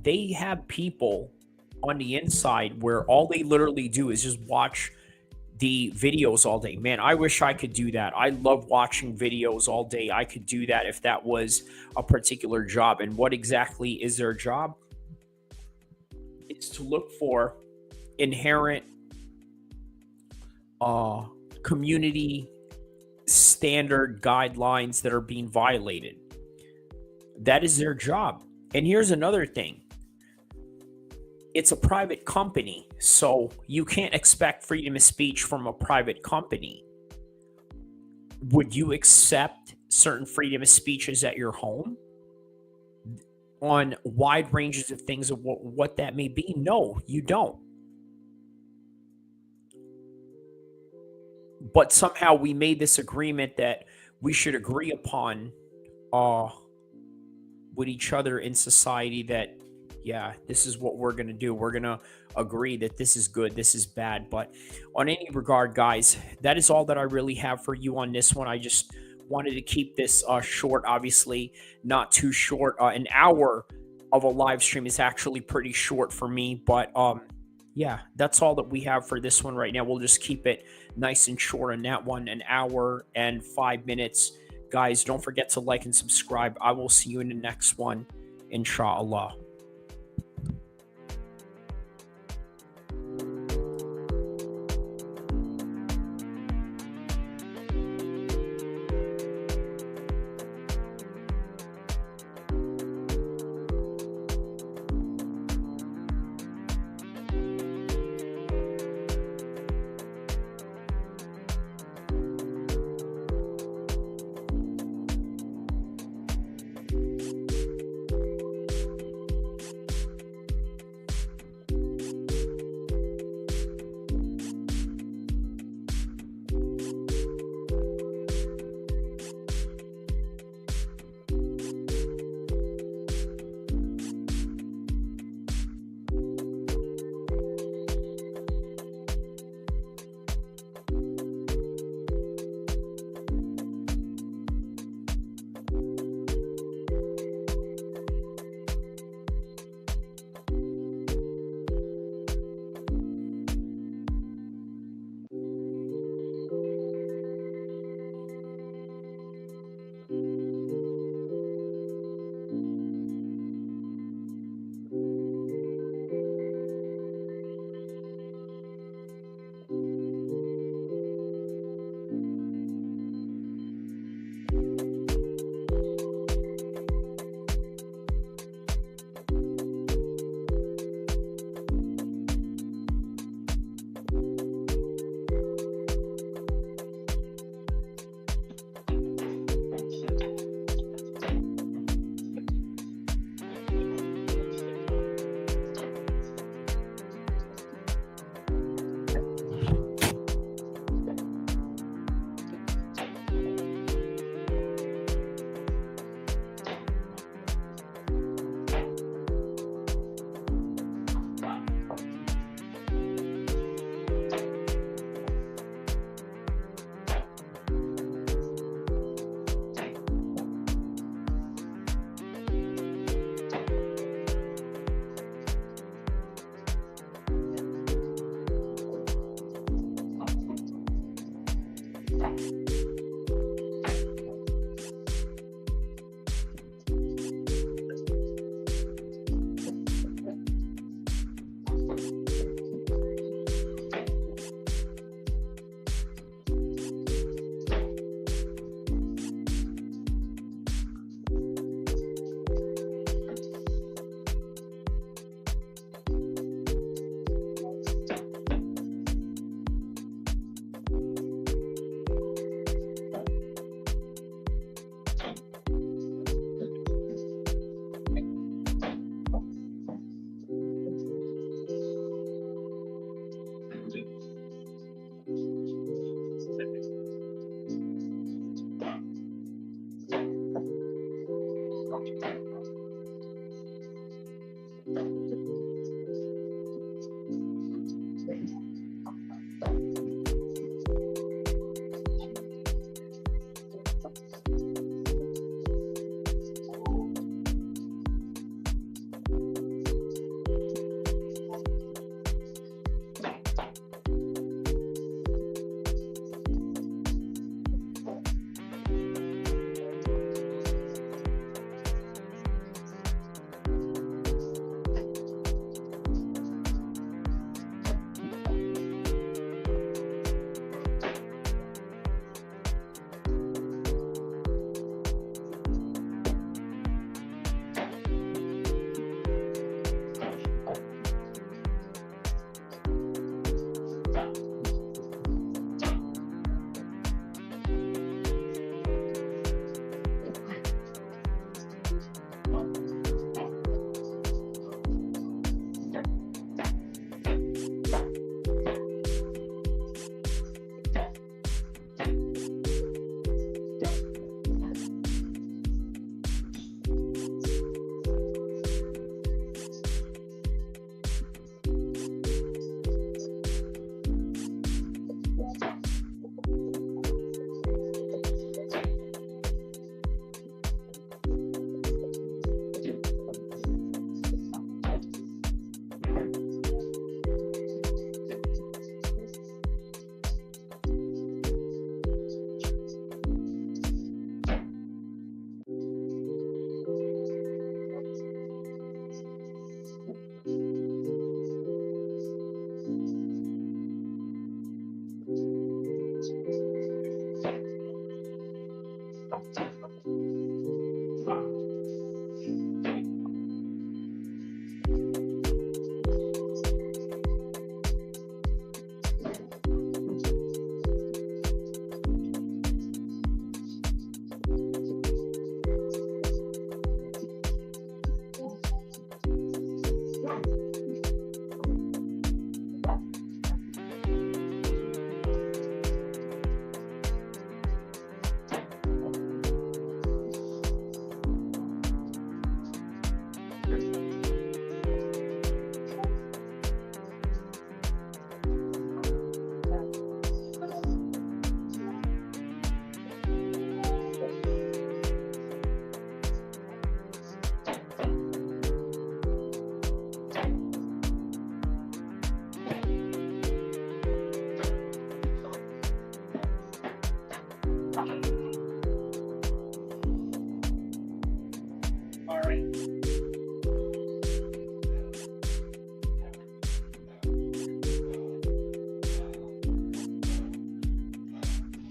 S1: they have people on the inside where all they literally do is just watch the videos all day. Man, I wish I could do that. I love watching videos all day. I could do that if that was a particular job. And what exactly is their job? It's to look for inherent community standard guidelines that are being violated. That is their job. And here's another thing. It's a private company, so you can't expect freedom of speech from a private company. Would you accept certain freedom of speeches at your home on wide ranges of things of what that may be? No, you don't. But somehow we made this agreement that we should agree upon with each other in society that, yeah, this is what we're going to do. We're going to agree that this is good, this is bad. But on any regard, guys, that is all that I really have for you on this one. I just wanted to keep this short, obviously not too short. An hour of a live stream is actually pretty short for me. But yeah, that's all that we have for this one right now. We'll just keep it nice and short on that one, an hour and 5 minutes. Guys, don't forget to like and subscribe. I will see you in the next one, inshallah.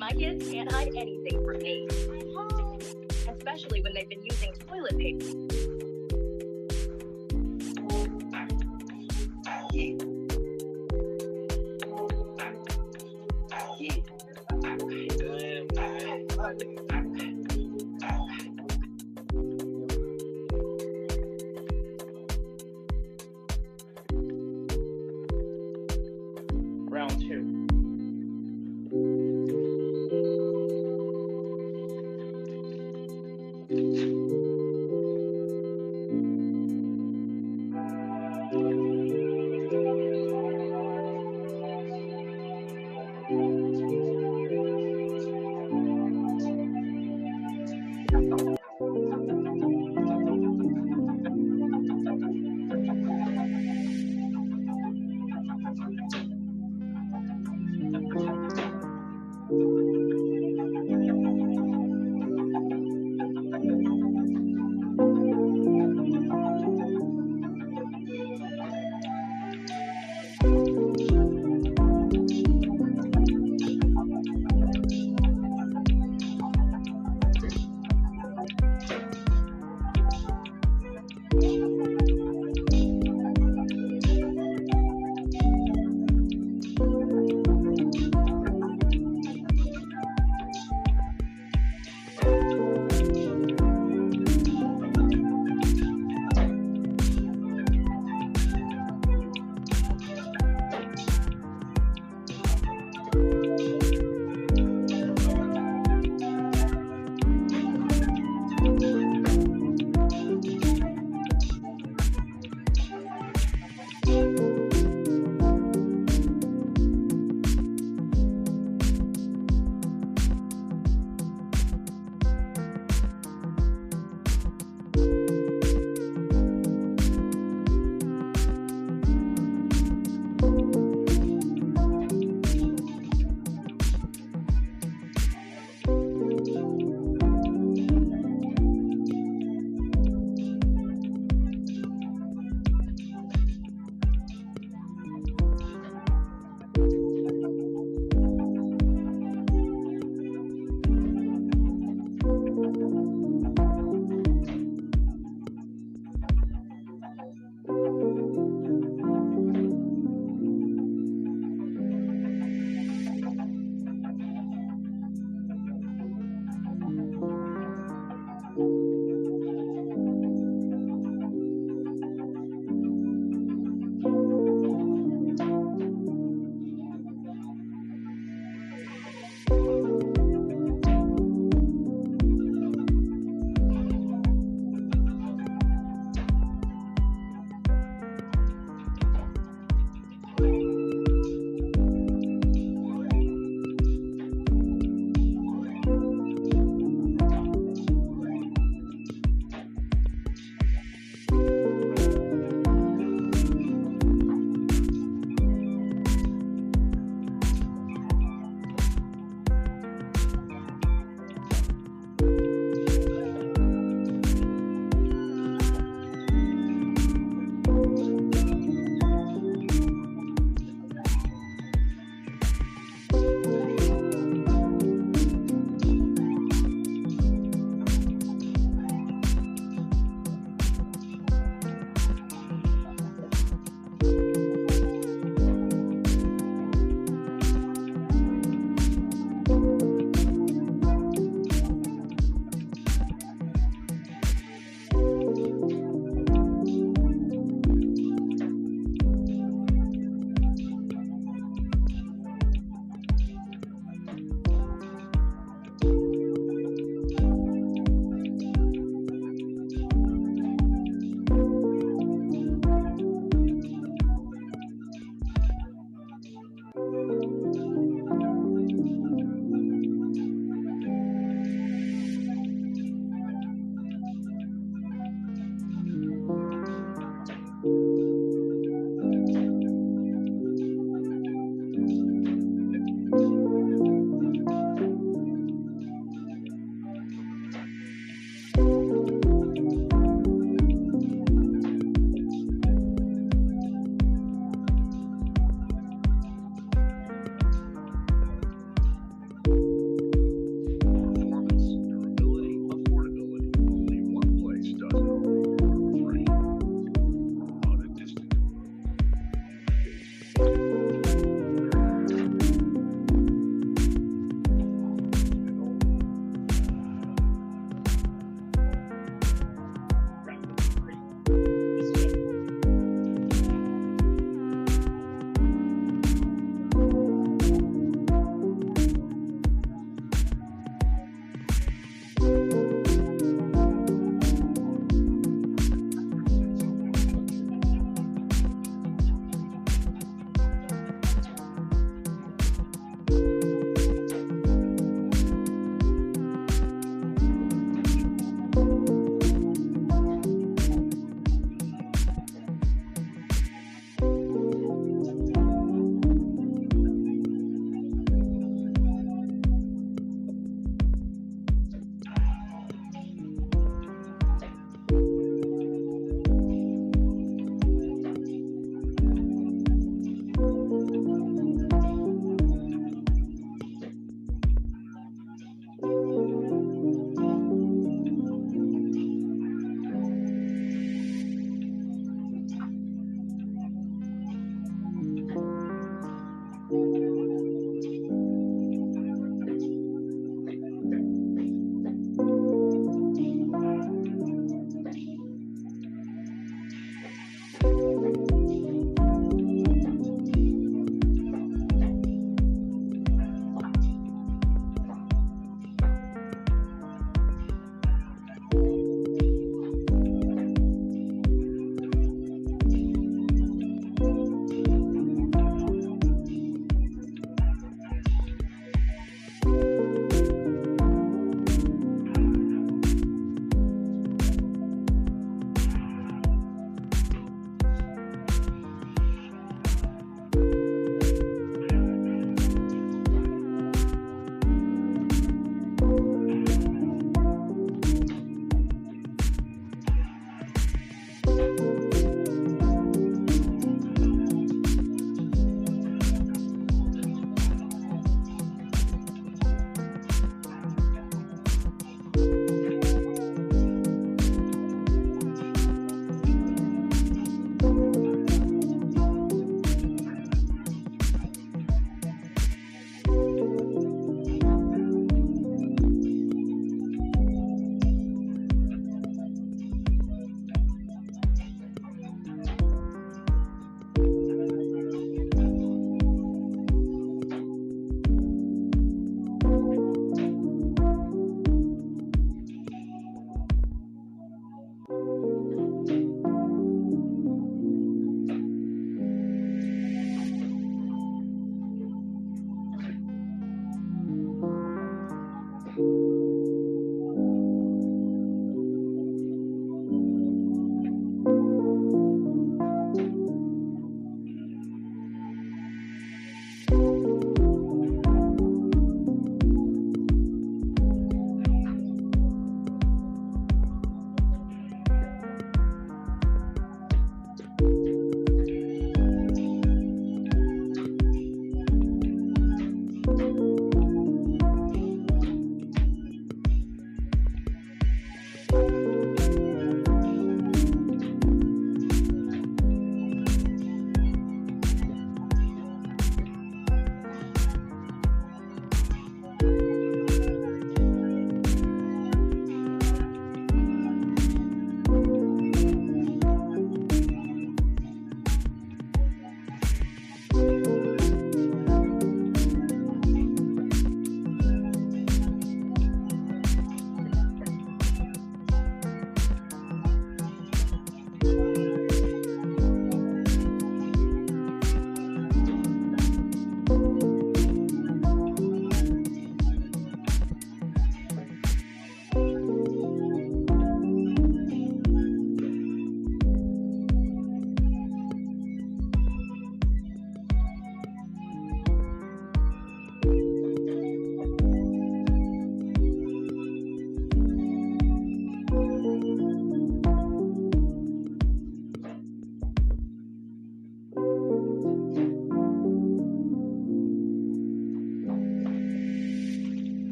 S4: My kids can't hide anything from me, especially when they've been using toilet paper.
S1: Round two.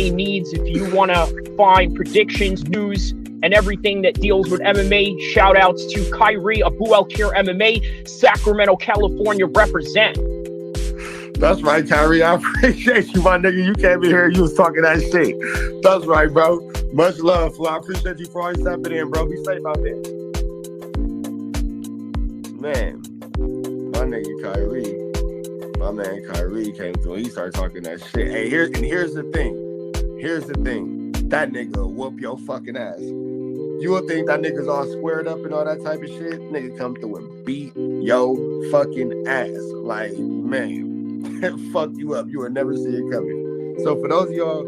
S5: MMA needs. If you want to find predictions, news, and everything that deals with MMA, shout outs to Kyrie of El-Kheer MMA, Sacramento, California represent.
S6: That's right, Kyrie. I appreciate you, my nigga. You came in here, you was talking that shit. That's right, bro. Much love, Flo. I appreciate you for always stepping in, bro. Be safe out there. Man, my nigga Kyrie. My man Kyrie came through. He started talking that shit. Hey, here's the thing. That nigga will whoop your fucking ass. You would think that nigga's all squared up and all that type of shit. Nigga come through and beat your fucking ass. Like, man, fuck you up. You will never see it coming. So for those of y'all